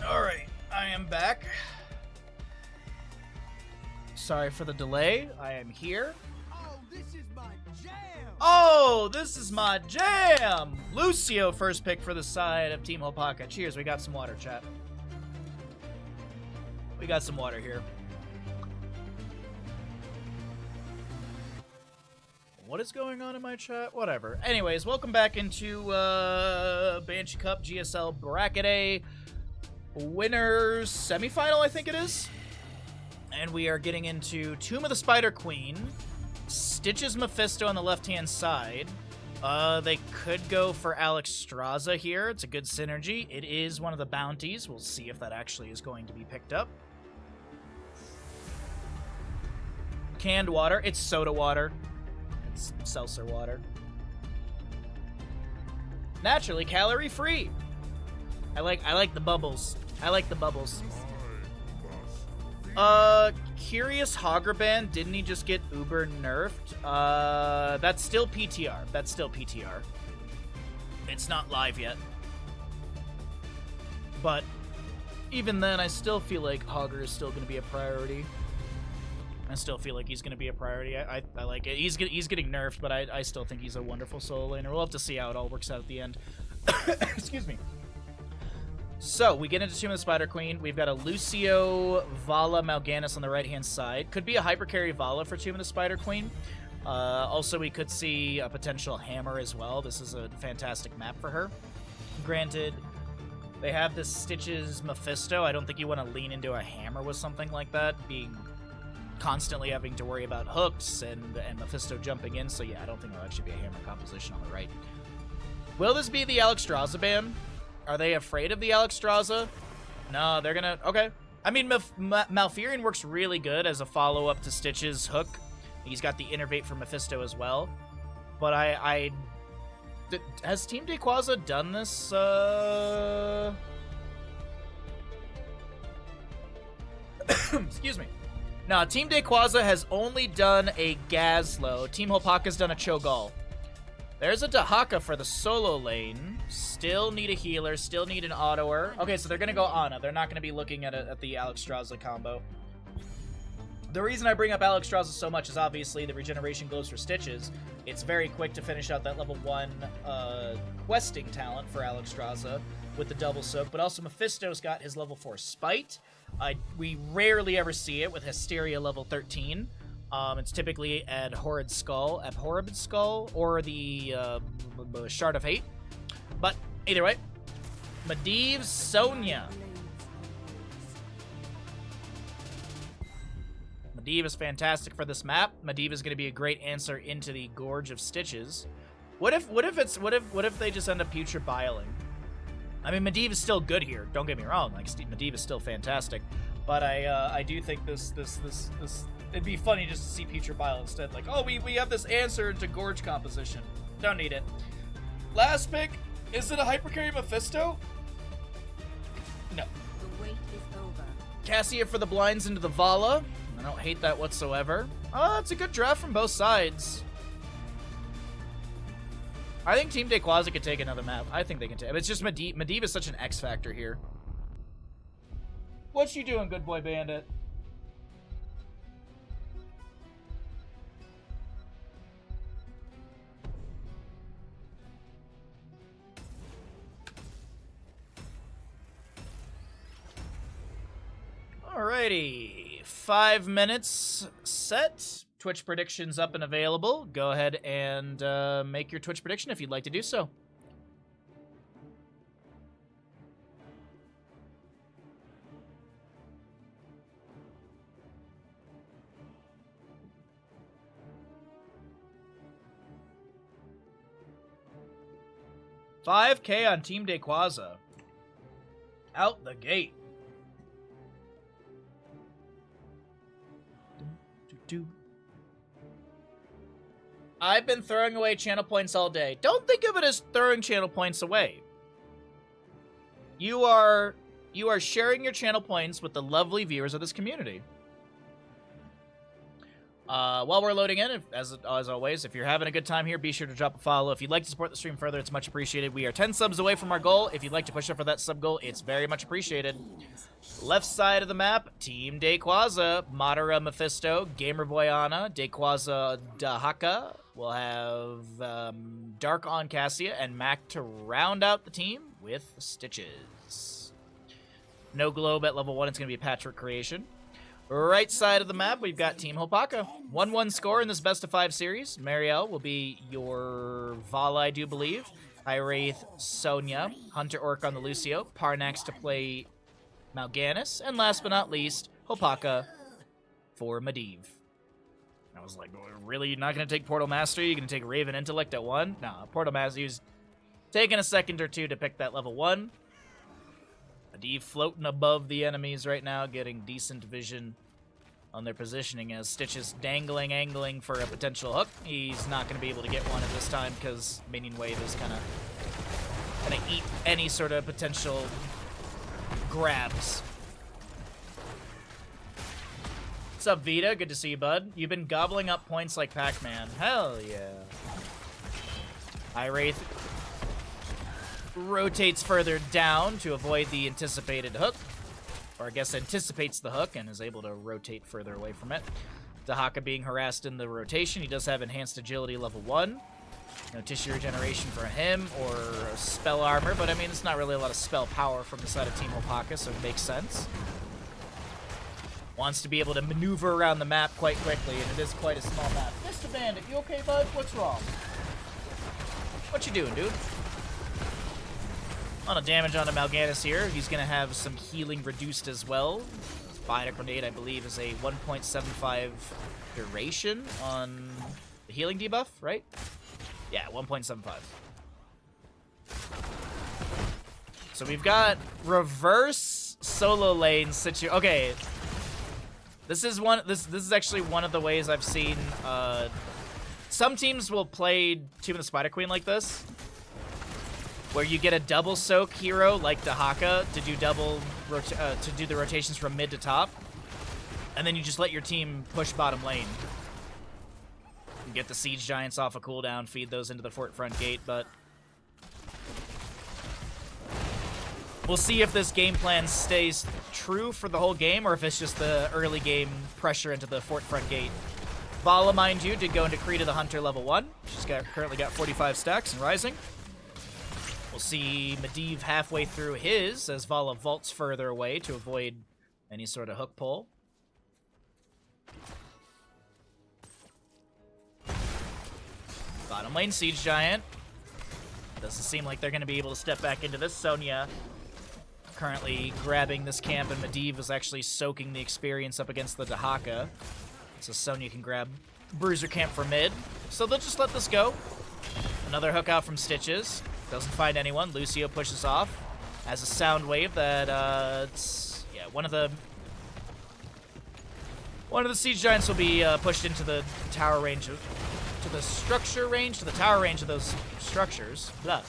Alright, I am back. Sorry for the delay. I am here. Oh, this is my jam! Oh, this is my jam! Lucio first pick for the side of Team HlopakA. Cheers, we got some water, chat. We got some water here. What is going on in my chat? Whatever. Anyways, welcome back into Banshee Cup GSL Bracket A. Winners semifinal, I think it is. And we are getting into Tomb of the Spider Queen, Stitch's Mephisto on the left-hand side. They could go for Alexstrasza here. It's a good synergy. It is one of the bounties. We'll see if that actually is going to be picked up. Canned water. It's soda water. It's seltzer water. Naturally calorie-free. I like the bubbles. I like the bubbles. Curious Hoggerband, didn't he just get uber nerfed? That's still PTR. That's still PTR. It's not live yet. But even then, I still feel like Hogger is still going to be a priority. I still feel like he's going to be a priority. I like it. He's getting nerfed, but I still think he's a wonderful solo laner. We'll have to see how it all works out at the end. Excuse me. So, we get into Tomb of the Spider Queen. We've got a Lucio, Vala, Mal'Ganis on the right-hand side. Could be a hypercarry Vala for Tomb of the Spider Queen. Also, we could see a potential Hammer as well. This is a fantastic map for her. Granted, they have this Stitch's Mephisto. I don't think you want to lean into a Hammer with something like that, being constantly having to worry about hooks and Mephisto jumping in. So, yeah, I don't think there'll actually be a Hammer composition on the right. Will this be the Alexstrasza ban? Are they afraid of the Alexstrasza? No, they're gonna... Okay. I mean, Malfurion works really good as a follow-up to Stitch's hook. He's got the Innervate from Mephisto as well. But has Team Daykwaza done this? Excuse me. No, Team Daykwaza has only done a Gazlo. Team HlopakA's done a Cho'Gall. There's a Dahaka for the solo lane. Still need a healer. Still need an autoer. Okay, so they're going to go Ana. They're not going to be looking at the Alexstrasza combo. The reason I bring up Alexstrasza so much is obviously the regeneration glows for Stitches. It's very quick to finish out that level 1 questing talent for Alexstrasza with the double soak, but also Mephisto's got his level 4 Spite. We rarely ever see it with Hysteria level 13. It's typically at Abhorrid Skull, or the Shard of Hate. But either way, Medivh Sonya. Medivh is fantastic for this map. Medivh is going to be a great answer into the Gorge of Stitches. What if they just end up putrid biling? I mean, Medivh is still good here. Don't get me wrong. Like, Medivh is still fantastic, but I do think this it'd be funny just to see putrid bile instead. Like, oh, we have this answer to Gorge composition. Don't need it. Last pick. Is it a Hypercarry Mephisto? No. The wait is over. Cassia for the blinds into the Vala. I don't hate that whatsoever. It's a good draft from both sides. I think Team Daykwaza could take another map. I think they can take it. It's just Medivh is such an X factor here. What you doing, good boy bandit? Alrighty, 5 minutes set. Twitch predictions up and available. Go ahead and make your Twitch prediction if you'd like to do so. $5K on Team Daykwaza. Out the gate. I've been throwing away channel points all day. Don't think of it as throwing channel points away. You are sharing your channel points with the lovely viewers of this community. While we're loading in, as always, if you're having a good time here, be sure to drop a follow. If you'd like to support the stream further, it's much appreciated. We are 10 subs away from our goal. If you'd like to push up for that sub goal, it's very much appreciated. Left side of the map, Team Daykwaza, Madara Mephisto, Gamerboy Ana, Daykwaza Dahaka. We'll have Dark on Cassia, and Mac to round out the team with Stitches. No globe at level 1, it's going to be a patchwork creation. Right side of the map, we've got Team HlopakA. 1-1 score in this best of 5 series. Marielle will be your Vala, I do believe. Wraith, Sonya, Hunter Orc on the Lucio, Parnax to play Mal'Ganis, and last but not least, HlopakA for Medivh. I was like, really? You're not going to take Portal Master? You're going to take Raven Intellect at 1? No, Portal Master, he's taking a second or two to pick that level 1. Medivh floating above the enemies right now, getting decent vision on their positioning as Stitch is angling for a potential hook. He's not going to be able to get one at this time because Minion Wave is kind of going to eat any sort of potential grabs. What's up, Vita? Good to see you, bud. You've been gobbling up points like Pac-Man. Hell yeah. Wraith rotates further down to avoid the anticipated hook. Or I guess anticipates the hook and is able to rotate further away from it. Dahaka being harassed in the rotation. He does have enhanced agility level 1. No tissue regeneration for him or spell armor, but I mean, it's not really a lot of spell power from the side of Team HlopakA, so it makes sense. Wants to be able to maneuver around the map quite quickly, and it is quite a small map. Mr. Bandit, you okay, bud? What's wrong? What you doing, dude? A lot of damage onto Mal'Ganis here. He's going to have some healing reduced as well. Bionic Grenade, I believe, is a 1.75 duration on the healing debuff, right? Yeah, 1.75. So we've got reverse solo lane situation. Okay. This is actually one of the ways I've seen some teams will play Tomb of the Spider Queen like this, where you get a double soak hero like HlopakA to do the rotations from mid to top, and then you just let your team push bottom lane. You get the siege giants off a cooldown, feed those into the fort front gate, but we'll see if this game plan stays true for the whole game or if it's just the early game pressure into the fort front gate. Vala, mind you, did go into Krita the Hunter level 1. She's currently got 45 stacks and rising. We'll see Medivh halfway through his as Vala vaults further away to avoid any sort of hook pull. Bottom lane Siege Giant. Doesn't seem like they're going to be able to step back into this. Sonya currently grabbing this camp, and Medivh is actually soaking the experience up against the HlopakA. So Sonya can grab Bruiser camp for mid. So they'll just let this go. Another hook out from Stitches. Doesn't find anyone. Lucio pushes off. Has a sound wave that, yeah, one of the Siege Giants will be pushed into the tower range of, to the tower range of those structures. Blah.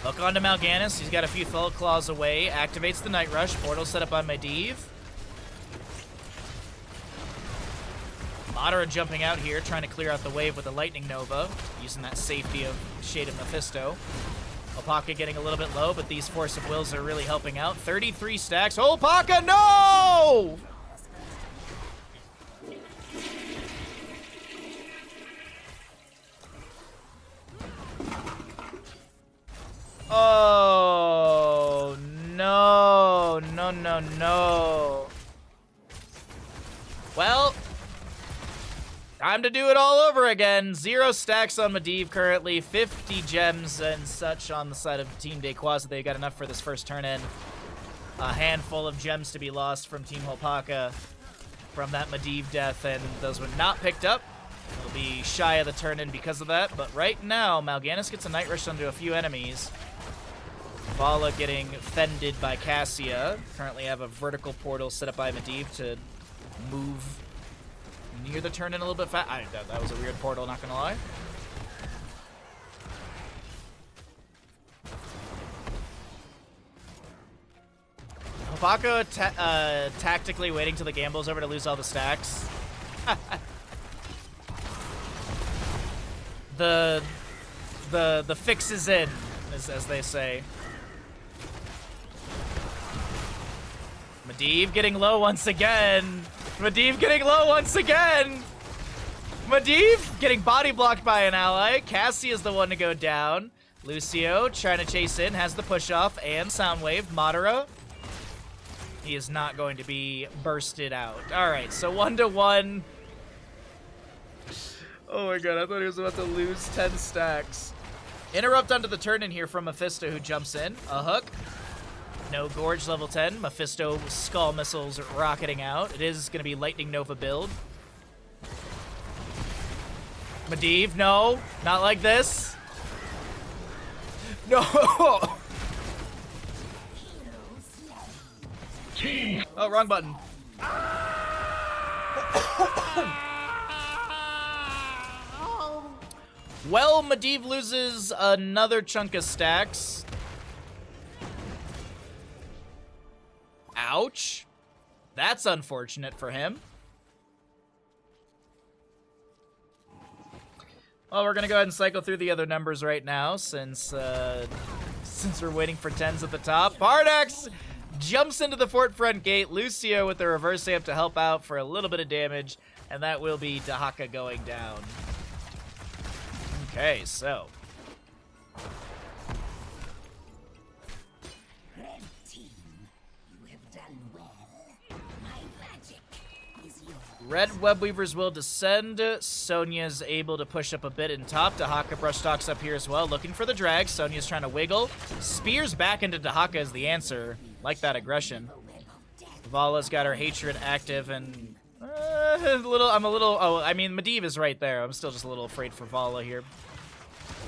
Hook onto Mal'Ganis. He's got a few Thul Claws away. Activates the Night Rush. Portal set up on Medivh. Madara jumping out here, trying to clear out the wave with a Lightning Nova, using that safety of Shade of Mephisto. HlopakA getting a little bit low, but these Force of Wills are really helping out. 33 stacks. HlopakA, no! Oh, no. No, no, no. Well, time to do it all over again. 0 stacks on Medivh currently, 50 gems and such on the side of Team Daykwaza. They got enough for this first turn in. A handful of gems to be lost from Team HlopakA from that Medivh death, and those were not picked up. They'll be shy of the turn in because of that, but right now, Mal'Ganis gets a Night Rush onto a few enemies. Vala getting fended by Cassia. Currently have a vertical portal set up by Medivh to move near the turn in a little bit fast. That was a weird portal, not gonna lie. HlopakA tactically waiting till the gamble's over to lose all the stacks. The fix is in, as they say. Medivh getting low once again. Medivh getting low once again. Medivh getting body blocked by an ally. Cassie is the one to go down. Lucio trying to chase in, has the push off and Soundwave. Madara. He is not going to be bursted out. All right, so 1-1. Oh my god, I thought he was about to lose 10 stacks. Interrupt onto the turn in here from Mephisto, who jumps in. A hook. No Gorge level 10. Mephisto Skull Missiles rocketing out. It is going to be Lightning Nova build. Medivh, no. Not like this. No! Oh, wrong button. Well, Medivh loses another chunk of stacks. Ouch. That's unfortunate for him. Well, we're going to go ahead and cycle through the other numbers right now since we're waiting for 10s at the top. Pardex jumps into the fort front gate. Lucio with the reverse amp to help out for a little bit of damage, and that will be HlopakA going down. Okay, so Red team, you have done well. My magic is yours. Red Webweavers will descend. Sonya's able to push up a bit in top. HlopakA brush stocks up here as well, looking for the drag. Sonya's trying to wiggle. Spears back into HlopakA is the answer. Like that aggression. Vala's got her hatred active, and Medivh is right there. I'm still just a little afraid for Vala here.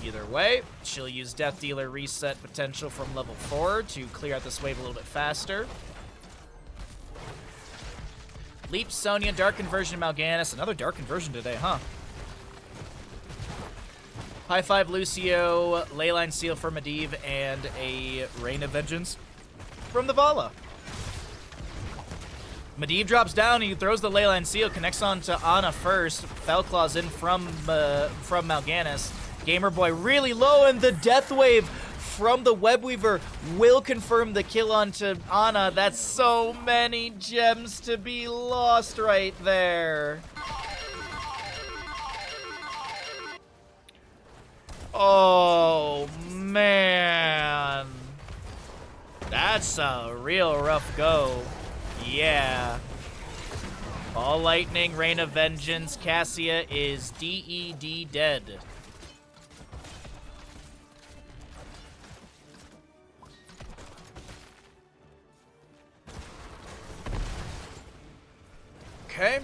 Either way, she'll use Death Dealer reset potential from level 4 to clear out this wave a little bit faster. Leap, Sonya, Dark Conversion, Mal'Ganis. Another Dark Conversion today, huh? High Five, Lucio, Leyline Seal for Medivh, and a Rain of Vengeance from the Vala. Medivh drops down, he throws the Leyline Seal, connects on to Ana first. Fellclaw's in from Mal'Ganis. Gamer Boy really low, and the Death Wave from the Webweaver will confirm the kill onto Ana. That's so many gems to be lost right there. Oh, man. That's a real rough go. Yeah. Ball Lightning, Rain of Vengeance. Cassia is DED dead. Okay.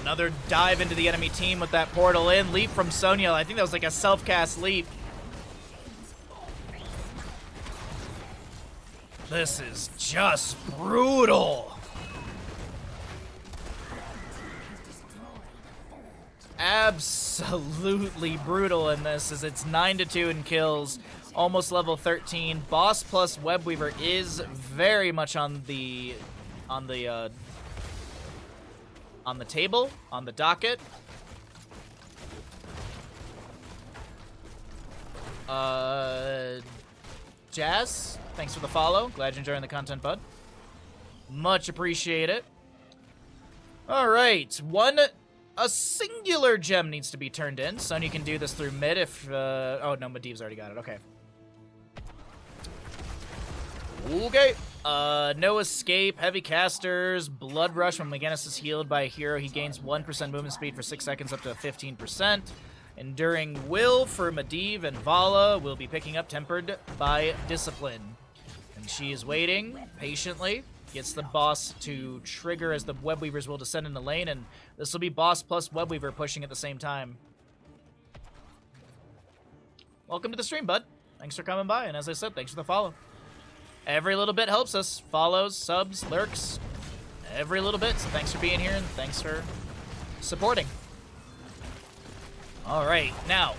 Another dive into the enemy team with that portal in. Leap from Sonya. I think that was like a self-cast leap. This is just brutal. Absolutely brutal in this, as it's 9-2 in kills, almost level 13. Boss plus Webweaver is very much on the table, on the docket. Jazz, thanks for the follow. Glad you're enjoying the content, bud. Much appreciate it. All right, a singular gem needs to be turned in. Sonya can do this through mid if, oh no, Medivh's already got it, okay. Okay, no escape, heavy casters, blood rush when Mal'Ganis is healed by a hero. He gains 1% movement speed for 6 seconds up to 15%. Enduring Will for Medivh, and Vala will be picking up Tempered by Discipline. And she is waiting patiently. Gets the boss to trigger as the Webweavers will descend in the lane, and this will be boss plus Webweaver pushing at the same time. Welcome to the stream, bud. Thanks for coming by, and as I said, thanks for the follow. Every little bit helps us. Follows, subs, lurks, every little bit. So thanks for being here, and thanks for supporting. All right, now,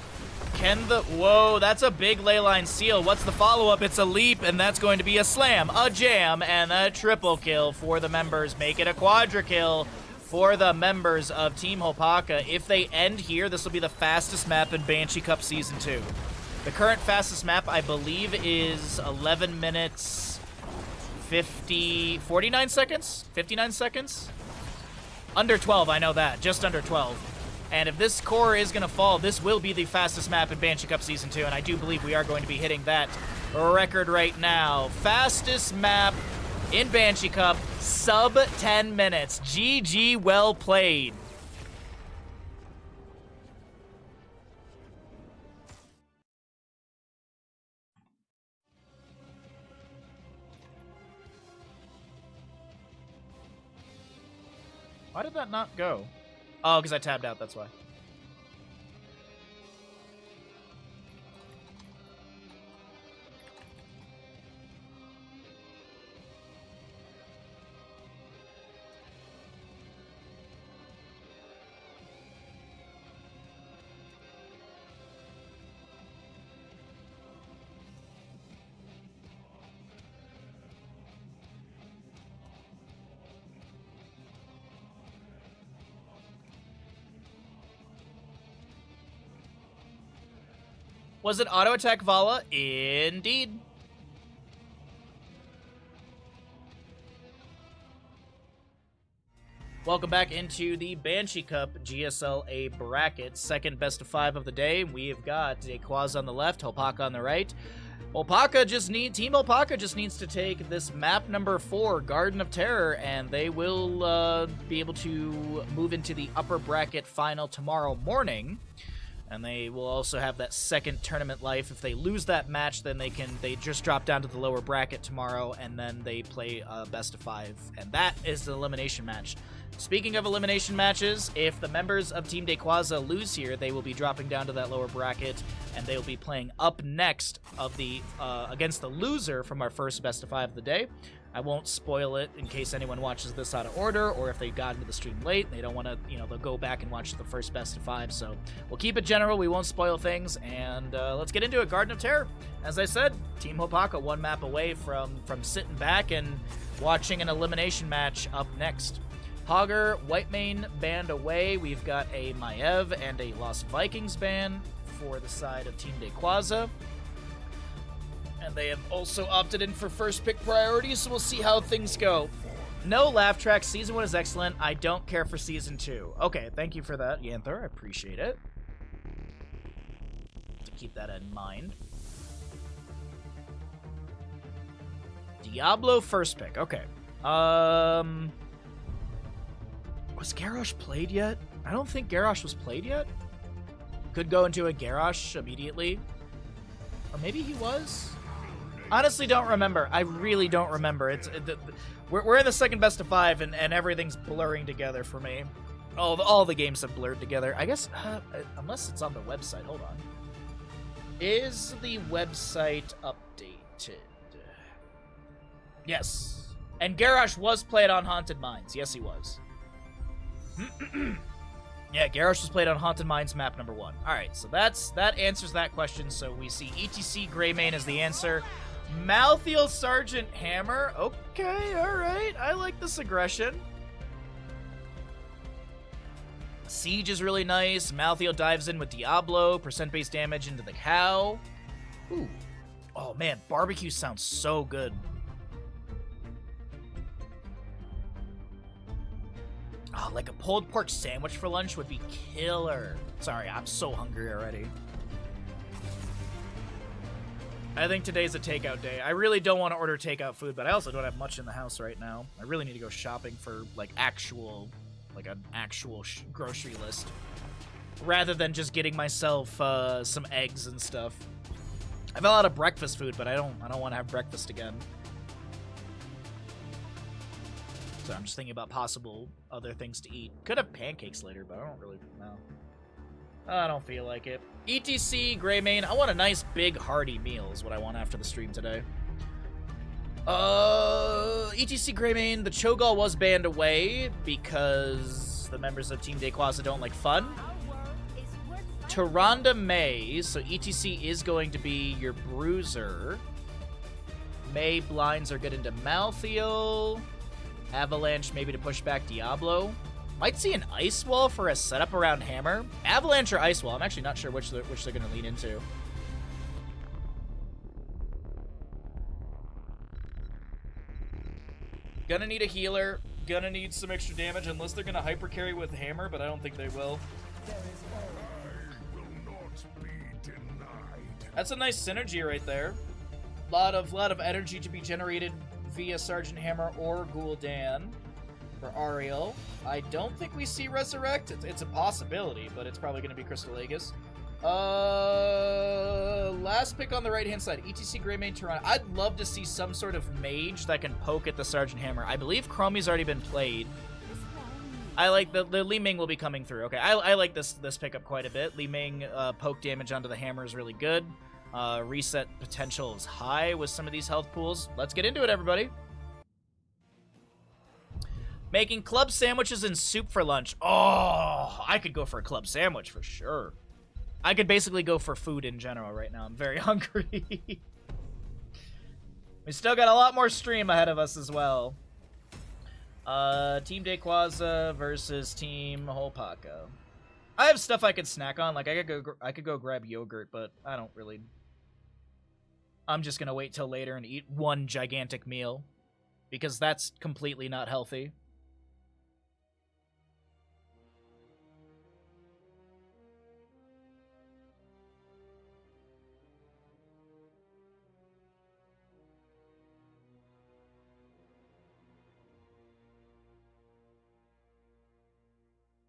whoa, that's a big Leyline Seal. What's the follow-up? It's a leap, and that's going to be a slam, a jam, and a triple kill for the members. Make it a quadra kill for the members of Team HlopakA. If they end here, this will be the fastest map in Banshee Cup Season 2. The current fastest map, I believe, is 11 minutes 49 seconds? 59 seconds? Under 12, I know that. Just under 12. And if this core is going to fall, this will be the fastest map in Banshee Cup Season 2, and I do believe we are going to be hitting that record right now. Fastest map in Banshee Cup, sub 10 minutes. GG, well played. Why did that not go? Oh, because I tabbed out, that's why. Was it auto attack Vala? Indeed. Welcome back into the Banshee Cup GSL bracket. Second best of 5 of the day. We have got Daykwaza on the left, HlopakA on the right. Team HlopakA just needs to take this map number 4, Garden of Terror, and they will be able to move into the upper bracket final tomorrow morning. And they will also have that second tournament life. If they lose that match, then they just drop down to the lower bracket tomorrow, and then they play a best of 5. And that is the elimination match. Speaking of elimination matches, if the members of Team Daykwaza lose here, they will be dropping down to that lower bracket, and they will be playing up next of the against the loser from our first best of 5 of the day. I won't spoil it in case anyone watches this out of order, or if they got into the stream late and they don't want to, they'll go back and watch the first best of 5. So we'll keep it general. We won't spoil things, and let's get into it. Garden of Terror. As I said, Team HlopakA 1 map away from sitting back and watching an elimination match up next. Hogger, Whitemane band away. We've got a Maev and a Lost Vikings band for the side of Team Daykwaza. And they have also opted in for first pick priority, so we'll see how things go. No laugh track. Season 1 is excellent. I don't care for Season 2. Okay, thank you for that, Yanther. I appreciate it. To keep that in mind. Diablo first pick. Okay. Was Garrosh played yet? I don't think Garrosh was played yet. Could go into a Garrosh immediately. Or maybe he was? Honestly, don't remember. I really don't remember. We're in the second best of 5, and everything's blurring together for me. All the games have blurred together. I guess, unless it's on the website. Hold on. Is the website updated? Yes. And Garrosh was played on Haunted Mines. Yes, he was. Yeah, Garrosh was played on Haunted Mines map number 1. Alright, so that answers that question. So we see ETC Greymane as the answer. Malthael Sergeant Hammer. Okay, alright. I like this aggression. Siege is really nice. Malthael dives in with Diablo. Percent-based damage into the cow. Ooh. Oh, man. Barbecue sounds so good. Oh, like a pulled pork sandwich for lunch would be killer. Sorry, I'm so hungry already. I think today's a takeout day. I really don't want to order takeout food, but I also don't have much in the house right now. I really need to go shopping for, like, an actual grocery list. Rather than just getting myself some eggs and stuff. I've had a lot of breakfast food, but I don't want to have breakfast again. So I'm just thinking about possible other things to eat. Could have pancakes later, but I don't really know. I don't feel like it. ETC Greymane. I want a nice, big, hearty meal is what I want after the stream today. ETC Greymane. The Cho'Gall was banned away because the members of Team Daykwaza don't like fun. Tyrande May. So ETC is going to be your bruiser. May blinds are good into Malthael. Avalanche maybe to push back Diablo. Might see an Ice Wall for a setup around Hammer. Avalanche or Ice Wall. I'm actually not sure which they're going to lean into. Gonna need a healer. Gonna need some extra damage unless they're gonna hyper carry with Hammer, but I don't think they will. I will not be denied. That's a nice synergy right there. Lot of energy to be generated via Sergeant Hammer or Gul'dan for Ariel. I don't think we see Resurrect. It's a possibility, but it's probably going to be Crystal Aegis. Last pick on the right-hand side, ETC Greymane Tyrande. I'd love to see some sort of mage that can poke at the Sergeant Hammer. I believe Chromie's already been played. I like the Li Ming will be coming through. Okay, I like this pickup quite a bit. Li Ming poke damage onto the hammer is really good. Reset potential is high with some of these health pools. Let's get into it, everybody. Making club sandwiches and soup for lunch. Oh, I could go for a club sandwich for sure. I could basically go for food in general right now. I'm very hungry. We still got a lot more stream ahead of us as well. Team Daykwaza versus Team HlopakA. I have stuff I could snack on. Like I could go grab yogurt, but I don't really. I'm just gonna wait till later and eat one gigantic meal because that's completely not healthy.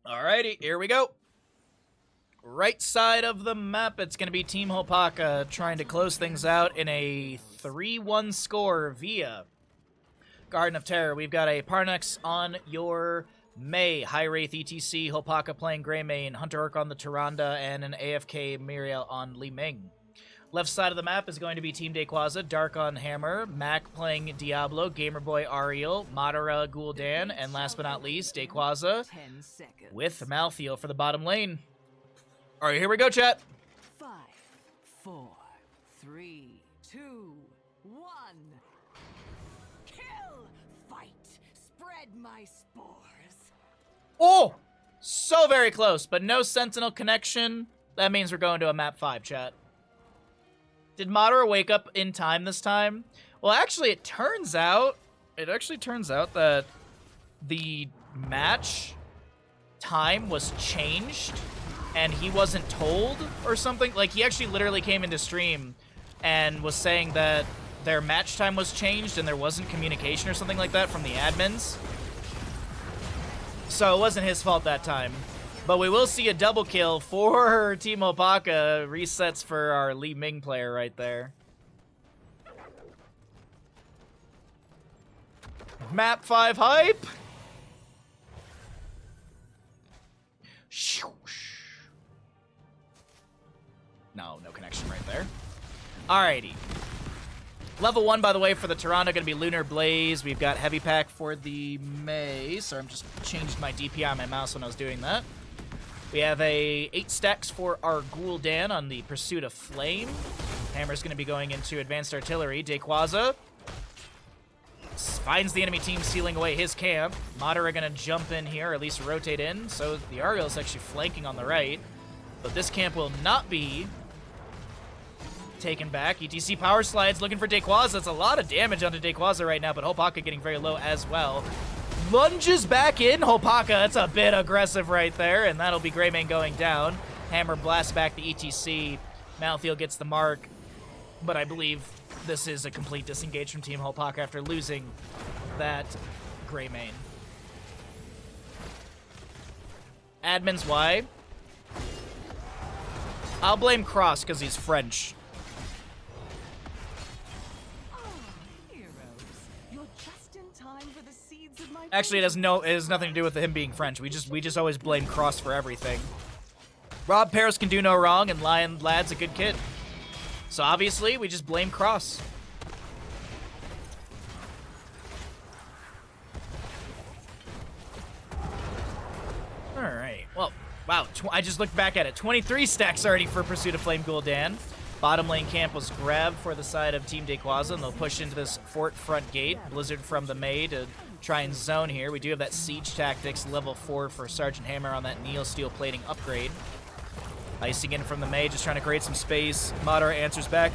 Alrighty, here we go. Right side of the map, it's going to be Team HlopakA trying to close things out in a 3-1 score via Garden of Terror. We've got a Parnex on your May, High Wraith ETC, HlopakA playing Greymane, Hunter Orc on the Tyrande, and an AFK Miriel on Li Ming. Left side of the map is going to be Team Daykwaza, Dark on Hammer, Mac playing Diablo, Gamerboy Ariel, Madara Gul'dan, and last but not least, Daykwaza 10 seconds. with Malthael for the bottom lane. All right, here we go, chat. 5, 4, 3, 2, 1. Kill! Fight! Spread my spores! Oh, so very close, but no Sentinel connection. That means we're going to a map 5, chat. Did Madara wake up in time this time? Well, actually, it actually turns out that the match time was changed and he wasn't told or something. Like, he actually literally came into stream and was saying that their match time was changed and there wasn't communication or something like that from the admins. So it wasn't his fault that time. But we will see a double kill for Team HlopakA. Resets for our Li Ming player right there. Map 5 hype. No connection right there. Alrighty. Level 1, by the way, for the Tyrande, going to be Lunar Blaze. We've got Heavy Pack for the Mei. So I'm just changing my DPI on my mouse when I was doing that. We have a 8 stacks for our Gul'dan on the Pursuit of Flame. Hammer's going to be going into Advanced Artillery. Daykwaza finds the enemy team sealing away his camp. Madara going to jump in here, or at least rotate in. So the Ariel is actually flanking on the right. But this camp will not be taken back. ETC power slides looking for Daykwaza. It's a lot of damage onto Daykwaza right now, but HlopakA getting very low as well. Lunges back in. HlopakA, that's a bit aggressive right there, and that'll be Greymane going down. Hammer blasts back the ETC. Malthael gets the mark, but I believe this is a complete disengage from Team HlopakA after losing that Greymane. Admins, why? I'll blame Cross because he's French. Actually, it has nothing to do with him being French. We just always blame Cross for everything. Rob Paris can do no wrong, and Lion Lad's a good kid. So obviously, we just blame Cross. All right. Well, wow. I just looked back at it. 23 stacks already for Pursuit of Flame Gul'dan. Bottom lane camp was grabbed for the side of Team Daykwaza, and they'll push into this fort front gate. Blizzard from the Mei to try and zone here. We do have that Siege Tactics level 4 for Sergeant Hammer on that Neil Steel plating upgrade. Icing in from the Mei, just trying to create some space. Madara answers back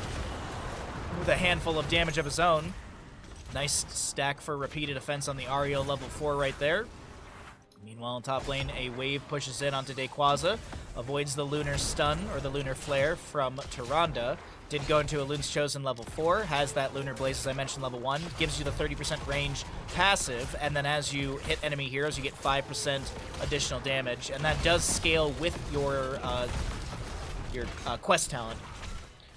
with a handful of damage of his own. Nice stack for repeated defense on the Ariel level 4 right there. Meanwhile, in top lane, a wave pushes in onto Daykwaza, avoids the Lunar Stun, or the Lunar Flare, from Tyrande. Did go into a Lune's Chosen level 4, has that Lunar Blaze, as I mentioned, level 1, gives you the 30% range passive, and then as you hit enemy heroes, you get 5% additional damage, and that does scale with your quest talent.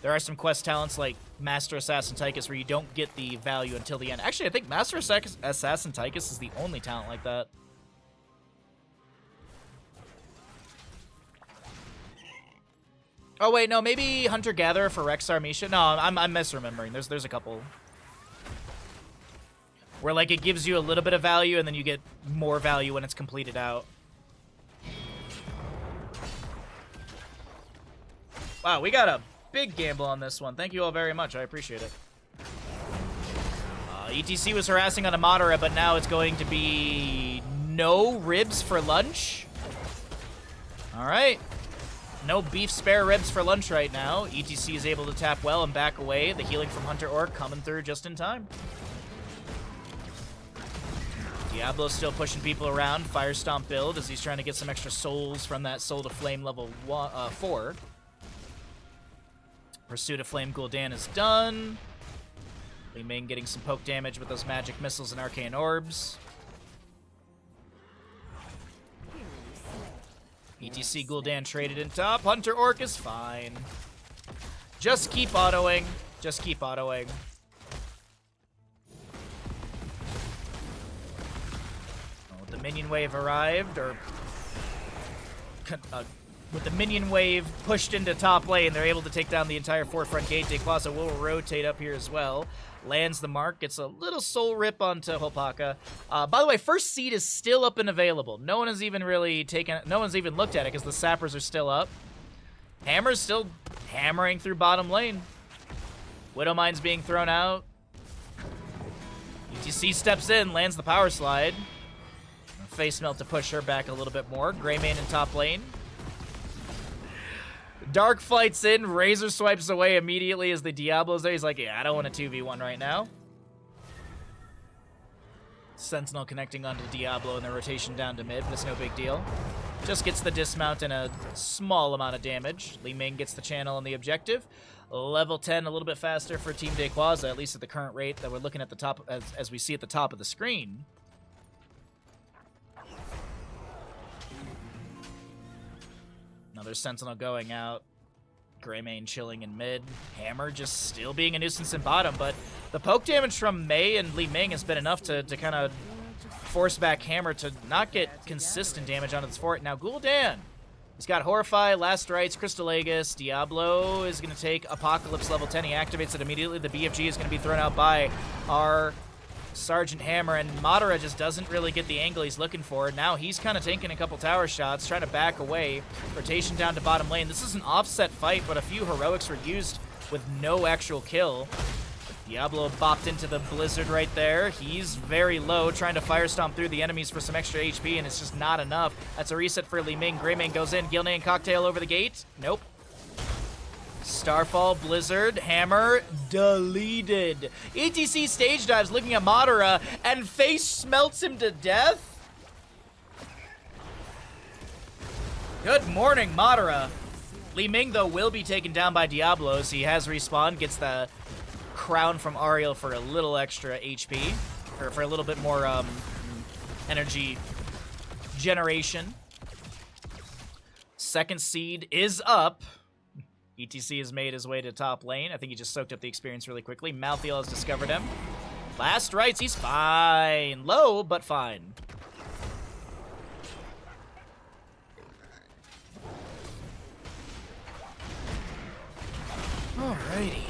There are some quest talents like Master Assassin Tychus where you don't get the value until the end. Actually, I think Master Assassin Tychus is the only talent like that. Oh wait, no, maybe Hunter Gatherer for Rexar Misha. No, I'm misremembering. There's a couple where like it gives you a little bit of value and then you get more value when it's completed out. Wow, we got a big gamble on this one. Thank you all very much. I appreciate it. ETC was harassing on a Madara, but now it's going to be no ribs for lunch. All right. No beef spare ribs for lunch right now. ETC is able to tap well and back away. The healing from Hunter Orc coming through just in time. Diablo's still pushing people around. Fire Stomp build as he's trying to get some extra souls from that Soul to Flame level 4. Pursuit of Flame Gul'dan is done. Li Ming getting some poke damage with those magic missiles and arcane orbs. ETC Gul'dan traded in top. Hunter Orc is fine. Just keep autoing. Just keep autoing. Oh, the minion wave arrived, or With the minion wave pushed into top lane, they're able to take down the entire forefront gate. Daykwaza will rotate up here as well. Lands the mark, gets a little soul rip onto HlopakA. By the way, first seed is still up and available. No one has even really no one's even looked at it because the sappers are still up. Hammer's still hammering through bottom lane. Widowmine's being thrown out. ETC steps in, lands the power slide. Face melt to push her back a little bit more. Greymane in top lane. Dark fights in, Razor swipes away immediately as the Diablo's there. He's like, yeah, I don't want a 2v1 right now. Sentinel connecting onto Diablo and the rotation down to mid, but it's no big deal. Just gets the dismount and a small amount of damage. Li Ming gets the channel and the objective. Level 10, a little bit faster for Team Daykwaza, at least at the current rate that we're looking at the top, as we see at the top of the screen. Another Sentinel going out. Greymane chilling in mid. Hammer just still being a nuisance in bottom, but the poke damage from Mei and Li Ming has been enough to kind of force back Hammer to not get consistent damage onto this fort. Now Gul'dan, he's got Horrify, Last Rites, Crystal Aegis. Diablo is going to take Apocalypse level 10. He activates it immediately. The BFG is going to be thrown out by our Sergeant Hammer, and Madara just doesn't really get the angle he's looking for. Now he's kind of taking a couple tower shots, trying to back away. Rotation down to bottom lane. This is an offset fight, but a few heroics were used with no actual kill. Diablo bopped into the blizzard right there. He's very low, trying to fire stomp through the enemies for some extra HP, and it's just not enough. That's a reset for Li Ming. Greymane goes in. Gilnean Cocktail over the gate. Nope. Starfall, Blizzard, Hammer, deleted. ETC stage dives looking at Madara, and face smelts him to death? Good morning, Madara. Li Ming, though, will be taken down by Diablo, so he has respawned, gets the crown from Ariel for a little extra HP, or for a little bit more energy generation. Second seed is up. ETC has made his way to top lane. I think he just soaked up the experience really quickly. Malthael has discovered him. Last Rites, he's fine. Low, but fine. Alrighty.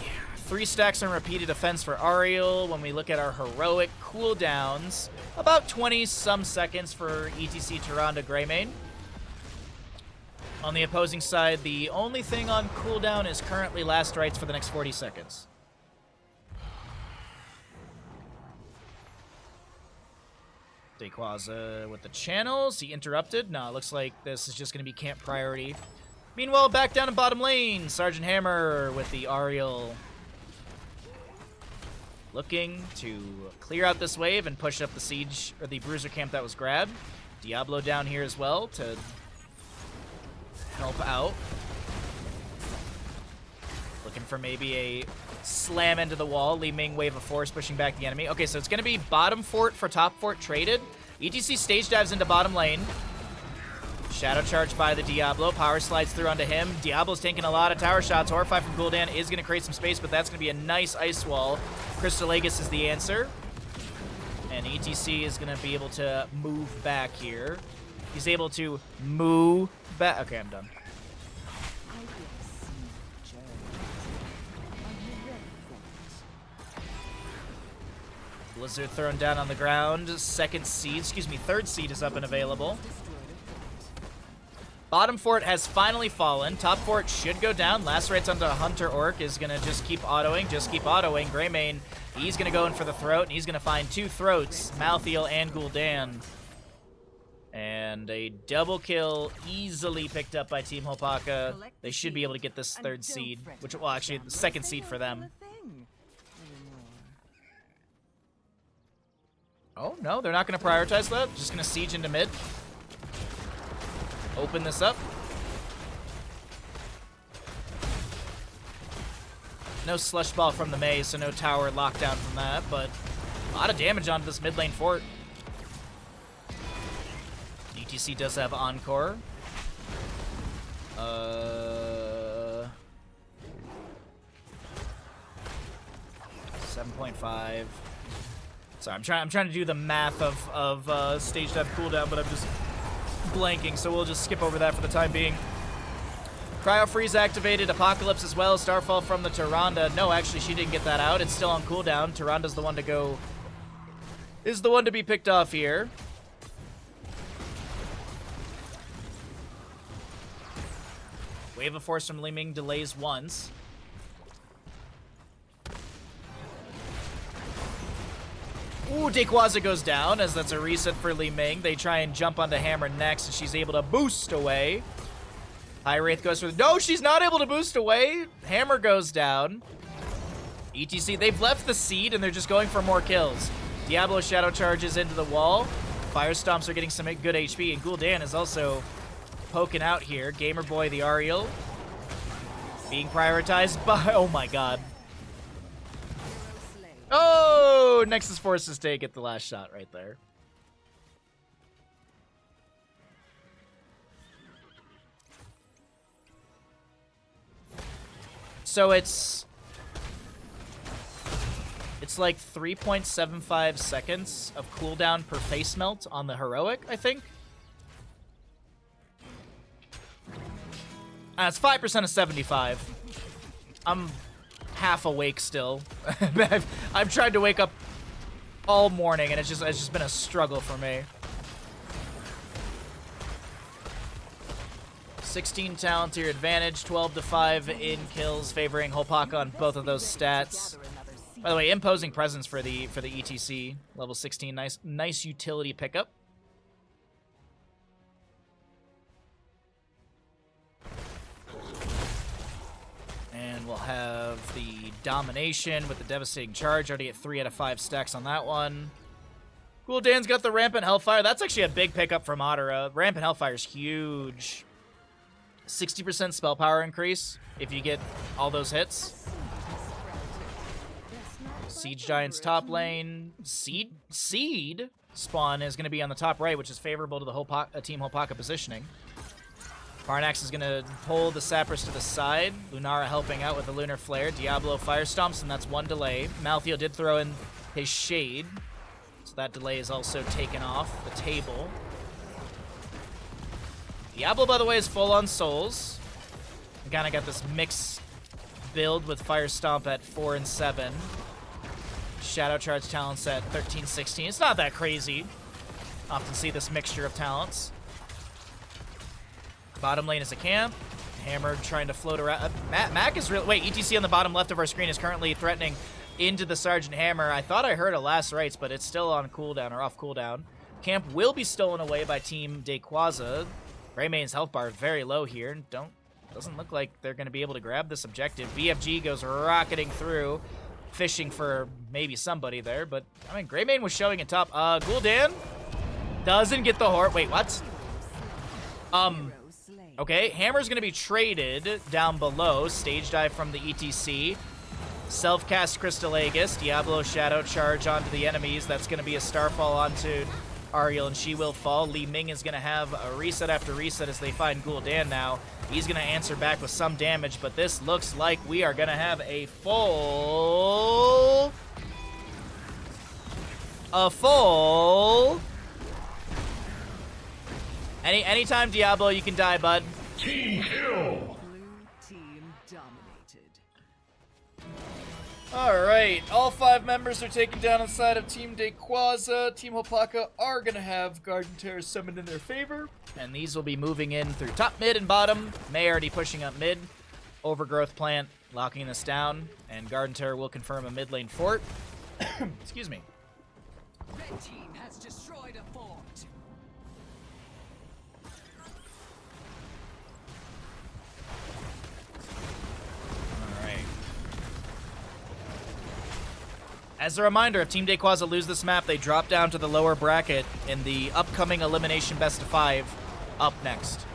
3 stacks on repeated defense for Ariel. When we look at our heroic cooldowns, about 20-some seconds for ETC Tyrande Greymane. On the opposing side, the only thing on cooldown is currently Last Rites for the next 40 seconds. Daykwaza with the channels. He interrupted. No, it looks like this is just going to be camp priority. Meanwhile, back down in bottom lane, Sergeant Hammer with the Ariel. Looking to clear out this wave and push up the siege, or the bruiser camp that was grabbed. Diablo down here as well to help out. Looking for maybe a slam into the wall. Li Ming wave of force pushing back the enemy. Okay, so it's going to be bottom fort for top fort traded. ETC stage dives into bottom lane. Shadow charge by the Diablo. Power slides through onto him. Diablo's taking a lot of tower shots. Horrify from Gul'dan is going to create some space, but that's going to be a nice ice wall. Crystal Aegis is the answer. And ETC is going to be able to move back here. He's able to move back. Okay, I'm done. Blizzard thrown down on the ground. Third seed is up and available. Bottom fort has finally fallen. Top fort should go down. Last Rites onto Hunter Orc is going to just keep autoing. Greymane, he's going to go in for the throat, and he's going to find 2 throats, Malthael and Gul'dan. And a double kill easily picked up by Team HlopakA. They should be able to get this 3rd seed, which, well, actually, the 2nd seed for them. Oh, no, they're not going to prioritize that. Just going to siege into mid. Open this up. No slush ball from the maze, so no tower lockdown from that, but a lot of damage onto this mid lane fort. ETC does have Encore. 7.5. Sorry, I'm trying to do the math of stage dive cooldown, but I'm just blanking, so we'll just skip over that for the time being. Cryo Freeze activated, Apocalypse as well, Starfall from the Tyrande. No, actually, she didn't get that out. It's still on cooldown. Tyranda's the one to go... is the one to be picked off here. Wave of Force from Li Ming delays once. Ooh, Daykwaza goes down, as that's a reset for Li Ming. They try and jump onto Hammer next, and she's able to boost away. High Wraith goes for the... no, she's not able to boost away. Hammer goes down. ETC, they've left the seed, and they're just going for more kills. Diablo Shadow charges into the wall. Fire Stomps are getting some good HP, and Gul'dan is also poking out here. Gamer Boy, the Ariel, being prioritized by... oh my god. Oh! Nexus Forces take it the last shot right there. So it's like 3.75 seconds of cooldown per face melt on the heroic, I think. It's 5% of 75. I'm half awake still. I've tried to wake up all morning, and it's just been a struggle for me. 16 talent to your advantage, 12 to 5 in kills, favoring HlopakA on both of those stats. By the way, imposing presence for the ETC, level 16, nice utility pickup. And we'll have the Domination with the Devastating Charge, already at 3 out of 5 stacks on that one. Gul'dan's got the Rampant Hellfire. That's actually a big pickup from Adara. Rampant Hellfire is huge. 60% spell power increase if you get all those hits. Siege Giant's top lane. Seed spawn is going to be on the top right, which is favorable to the Team HlopakA positioning. Parnax is going to pull the Sappers to the side. Lunara helping out with the Lunar Flare. Diablo Fire Stomps, and that's one delay. Maltheo did throw in his Shade, so that delay is also taken off the table. Diablo, by the way, is full on souls. We kind of got this mix build with Fire Stomp at 4 and 7. Shadow Charge talents at 13, 16. It's not that crazy. Often see this mixture of talents. Bottom lane is a camp. Hammer trying to float around. Mac is real. Wait, ETC on the bottom left of our screen is currently threatening into the Sergeant Hammer. I thought I heard a last rites, but it's still on cooldown or off cooldown. Camp will be stolen away by Team Daykwaza. Greymane's health bar very low here. Doesn't look like they're going to be able to grab this objective. BFG goes rocketing through, fishing for maybe somebody there, but I mean, Greymane was showing it top. Gul'dan doesn't get the horde. Wait, what? Okay, Hammer's going to be traded down below. Stage dive from the ETC. Self-cast Crystal Aegis. Diablo Shadow charge onto the enemies. That's going to be a Starfall onto Ariel, and she will fall. Li Ming is going to have a reset after reset as they find Gul'dan now. He's going to answer back with some damage, but this looks like we are going to have a full... Anytime, Diablo, you can die, bud. Team kill! Blue team dominated. Alright, all 5 members are taken down inside of Team Daykwaza. Team HlopakA are going to have Garden Terror summoned in their favor. And these will be moving in through top, mid, and bottom. May already pushing up mid. Overgrowth Plant locking this down. And Garden Terror will confirm a mid lane fort. Excuse me. Red team has destroyed a fort. As a reminder, if Team Daykwaza lose this map, they drop down to the lower bracket in the upcoming Elimination Best of 5 up next.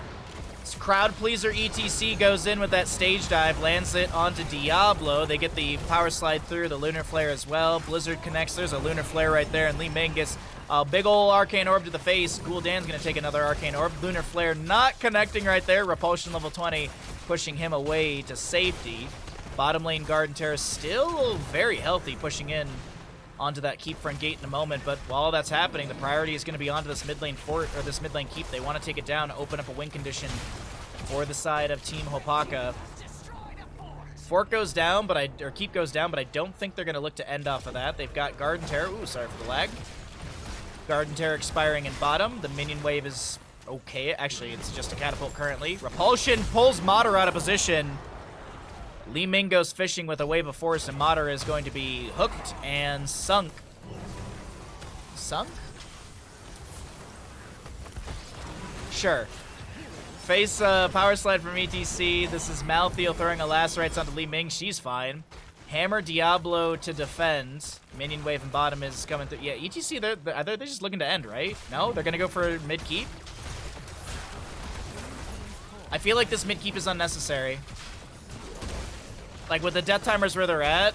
This Crowd Pleaser ETC goes in with that stage dive, lands it onto Diablo. They get the power slide through, the Lunar Flare as well. Blizzard connects, there's a Lunar Flare right there, and Li Ming gets a big ol' Arcane Orb to the face. Gul'dan's gonna take another Arcane Orb. Lunar Flare not connecting right there. Repulsion level 20, pushing him away to safety. Bottom lane Garden Terror still very healthy, pushing in onto that keep front gate in a moment, but while that's happening, the priority is going to be onto this mid lane fort, or this mid lane keep. They want to take it down, open up a win condition for the side of Team HlopakA. Fork goes down, or Keep goes down, but I don't think they're going to look to end off of that. They've got Garden Terror. Ooh, sorry for the lag. Garden Terror expiring in bottom. The minion wave is okay. Actually, it's just a catapult currently. Repulsion pulls Madara out of position. Li Ming goes fishing with a wave of force, and Madara is going to be hooked and sunk. Sunk? Sure. Face power slide from ETC. This is Malthael throwing a lacerates onto Li Ming. She's fine. Hammer Diablo to defend. Minion wave and bottom is coming through. Yeah, ETC, they're just looking to end, right? No? They're going to go for mid keep? I feel like this mid keep is unnecessary. Like, with the death timers where they're at.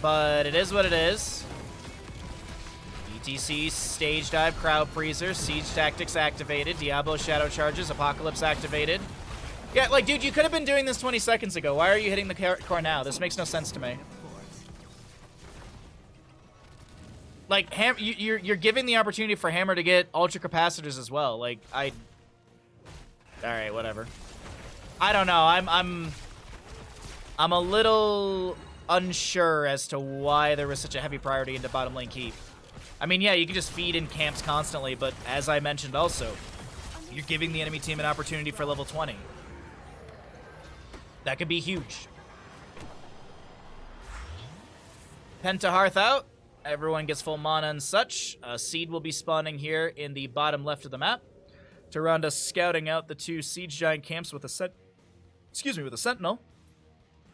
But it is what it is. ETC, Stage Dive, Crowd Freezer, Siege Tactics activated, Diablo Shadow Charges, Apocalypse activated. Yeah, like, dude, you could have been doing this 20 seconds ago. Why are you hitting the core now? This makes no sense to me. Like, you're giving the opportunity for Hammer to get Ultra Capacitors as well. Like, Alright, whatever. I don't know. I'm a little unsure as to why there was such a heavy priority into bottom lane keep. I mean, yeah, you can just feed in camps constantly, but as I mentioned also, you're giving the enemy team an opportunity for level 20. That could be huge. Penta Hearth out. Everyone gets full mana and such. Seed will be spawning here in the bottom left of the map. Tyrande scouting out the two Siege Giant camps with a Sentinel.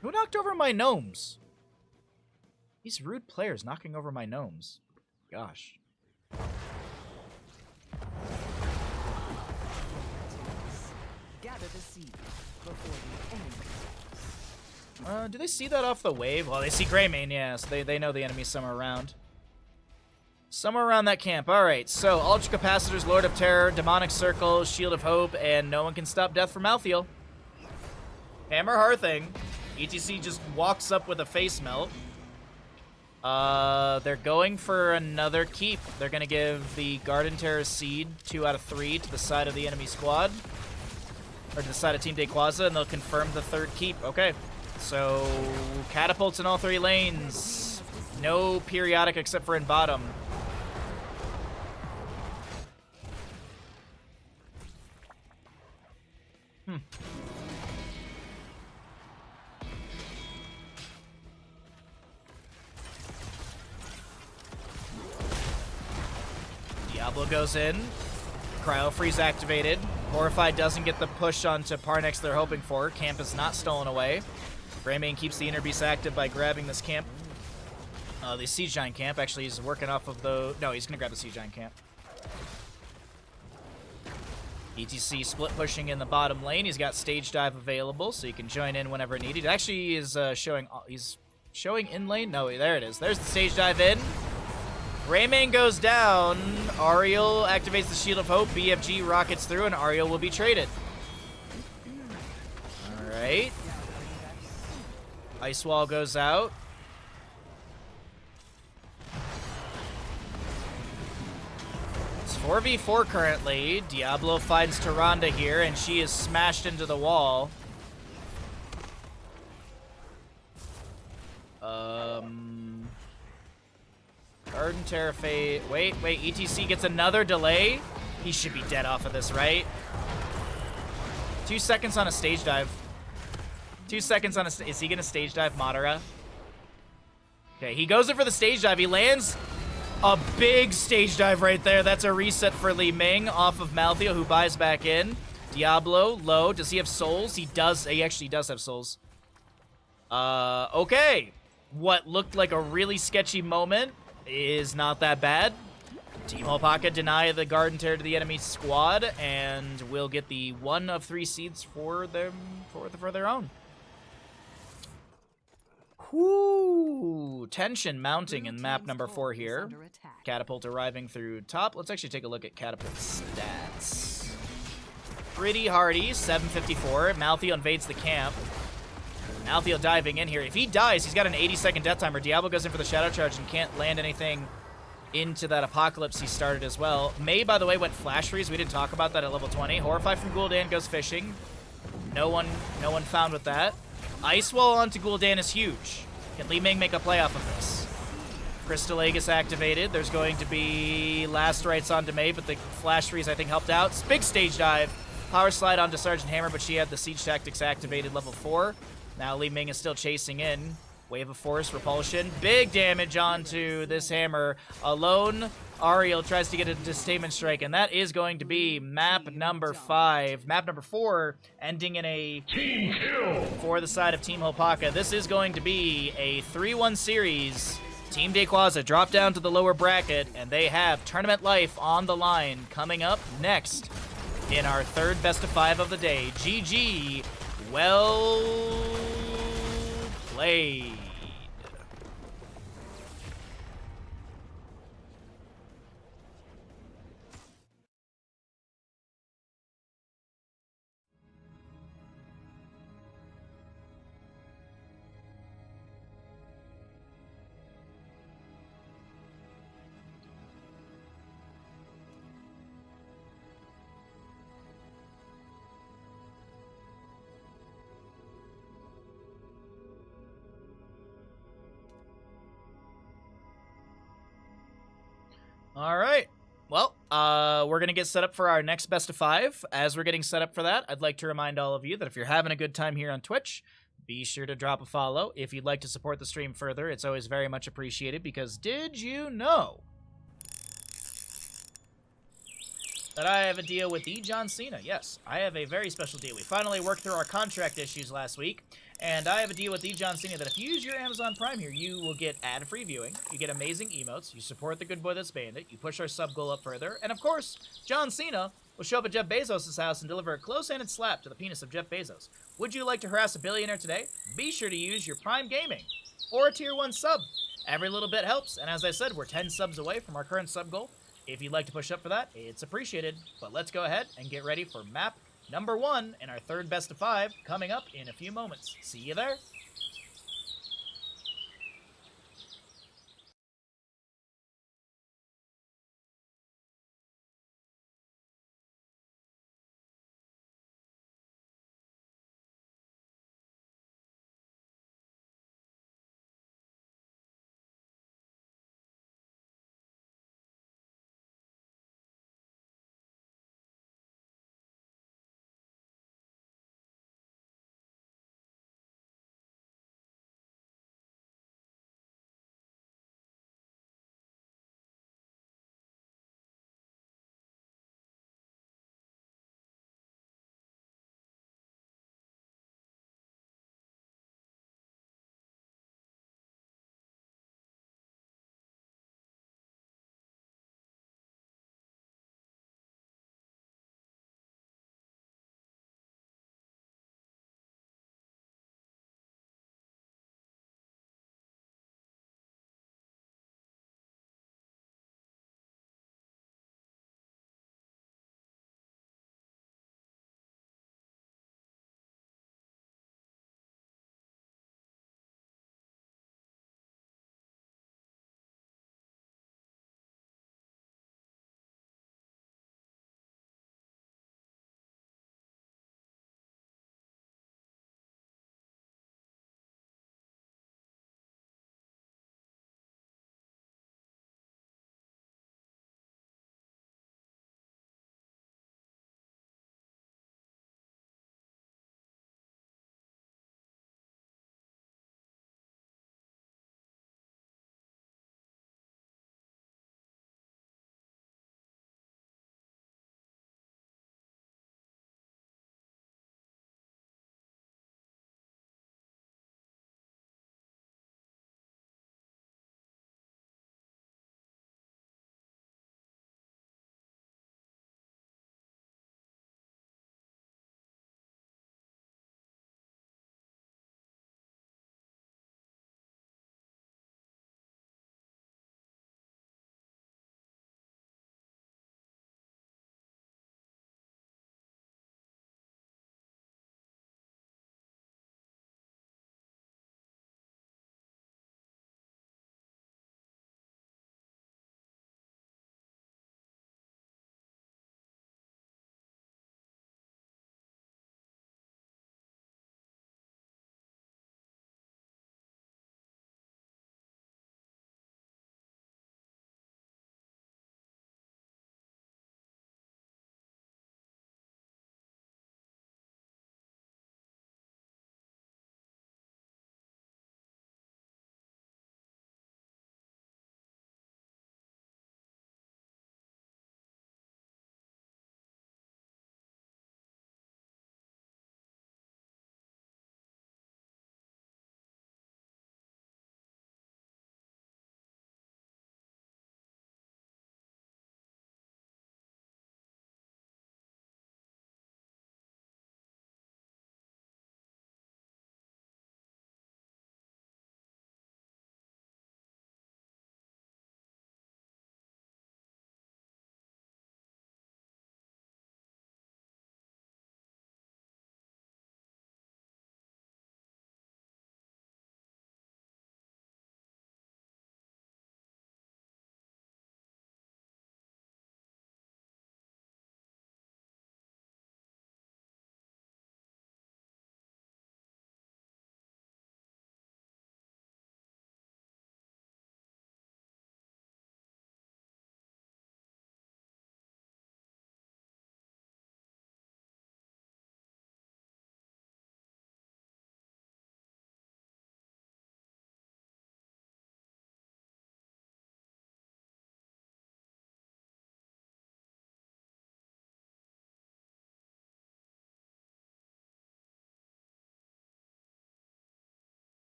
Who knocked over my gnomes? These rude players knocking over my gnomes. Gosh. Gather the seed before the enemy. Do they see that off the wave? Well, they see Greymane, yeah, so they know the enemy's somewhere around. Somewhere around that camp. Alright, so Ultra Capacitors, Lord of Terror, Demonic Circle, Shield of Hope, and no one can stop death from Malthael. Hammer Hearthing. ETC just walks up with a face melt. They're going for another keep. They're going to give the Garden Terror Seed 2 out of 3 to the side of the enemy squad. Or to the side of Team Daykwaza, and they'll confirm the third keep. Okay, so catapults in all 3 lanes. No periodic except for in bottom. Diablo goes in. Cryo Freeze activated. Horrified doesn't get the push onto Parnex they're hoping for. Camp is not stolen away. Greymane keeps the Inner Beast active by grabbing this camp. The Siege Giant camp. Actually, he's working off of the... No, he's going to grab the Siege Giant camp. ETC split pushing in the bottom lane. He's got Stage Dive available, so he can join in whenever needed. Actually, he is showing... He's showing in lane? No, there it is. There's the Stage Dive in. Greymane goes down. Ariel activates the Shield of Hope. BFG rockets through, and Ariel will be traded. Alright. Ice Wall goes out. It's 4v4 currently. Diablo finds Tyrande here, and she is smashed into the wall. Garden Terror Fade. Wait, ETC gets another delay. He should be dead off of this, right? 2 seconds on a Stage Dive. 2 seconds on a... Is he going to Stage Dive Madara? Okay, he goes in for the Stage Dive. He lands a big Stage Dive right there. That's a reset for Li Ming off of Malthael, who buys back in. Diablo, low. Does he have souls? He does. He actually does have souls. Okay. What looked like a really sketchy moment is not that bad. Team HlopakA deny the Garden Terror to the enemy squad and will get the 1 of 3 seeds for them for their own. Whoo! Tension mounting in map number 4 here. Catapult arriving through top. Let's actually take a look at Catapult stats. Pretty hardy, 754. Malthael invades the camp. Malthael diving in here. If he dies, he's got an 80-second death timer. Diablo goes in for the Shadow Charge and can't land anything into that Apocalypse he started as well. May, by the way, went Flash Freeze. We didn't talk about that at level 20. Horrify from Gul'dan goes fishing. No one found with that. Ice Wall onto Gul'dan is huge. Can Li Ming make a play off of this? Crystal Egg is activated. There's going to be Last Rites onto May, but the Flash Freeze, I think, helped out. Big Stage Dive. Power Slide onto Sergeant Hammer, but she had the Siege Tactics activated level 4. Now Li Ming is still chasing in. Wave of Force, Repulsion. Big damage onto this Hammer. Alone, Ariel tries to get a Disdainment Strike, and that is going to be map number 5. Map number 4, ending in a Team kill. for the side of Team HlopakA. This is going to be a 3-1 series. Team Daykwaza drop down to the lower bracket, and they have tournament life on the line coming up next in our third best of 5 of the day. GG. Well played. All right. Well, we're going to get set up for our next best of 5. As we're getting set up for that, I'd like to remind all of you that if you're having a good time here on Twitch, be sure to drop a follow. If you'd like to support the stream further, it's always very much appreciated, because did you know that I have a deal with the John Cena? Yes, I have a very special deal. We finally worked through our contract issues last week, and I have a deal with the John Cena that if you use your Amazon Prime here, you will get ad-free viewing, you get amazing emotes, you support the good boy that's Bandit, you push our sub goal up further, and of course, John Cena will show up at Jeff Bezos' house and deliver a close-handed slap to the penis of Jeff Bezos. Would you like to harass a billionaire today? Be sure to use your Prime Gaming or a Tier 1 sub. Every little bit helps, and as I said, we're 10 subs away from our current sub goal. If you'd like to push up for that, it's appreciated. But let's go ahead and get ready for map number 1 in our third best of 5 coming up in a few moments. See you there.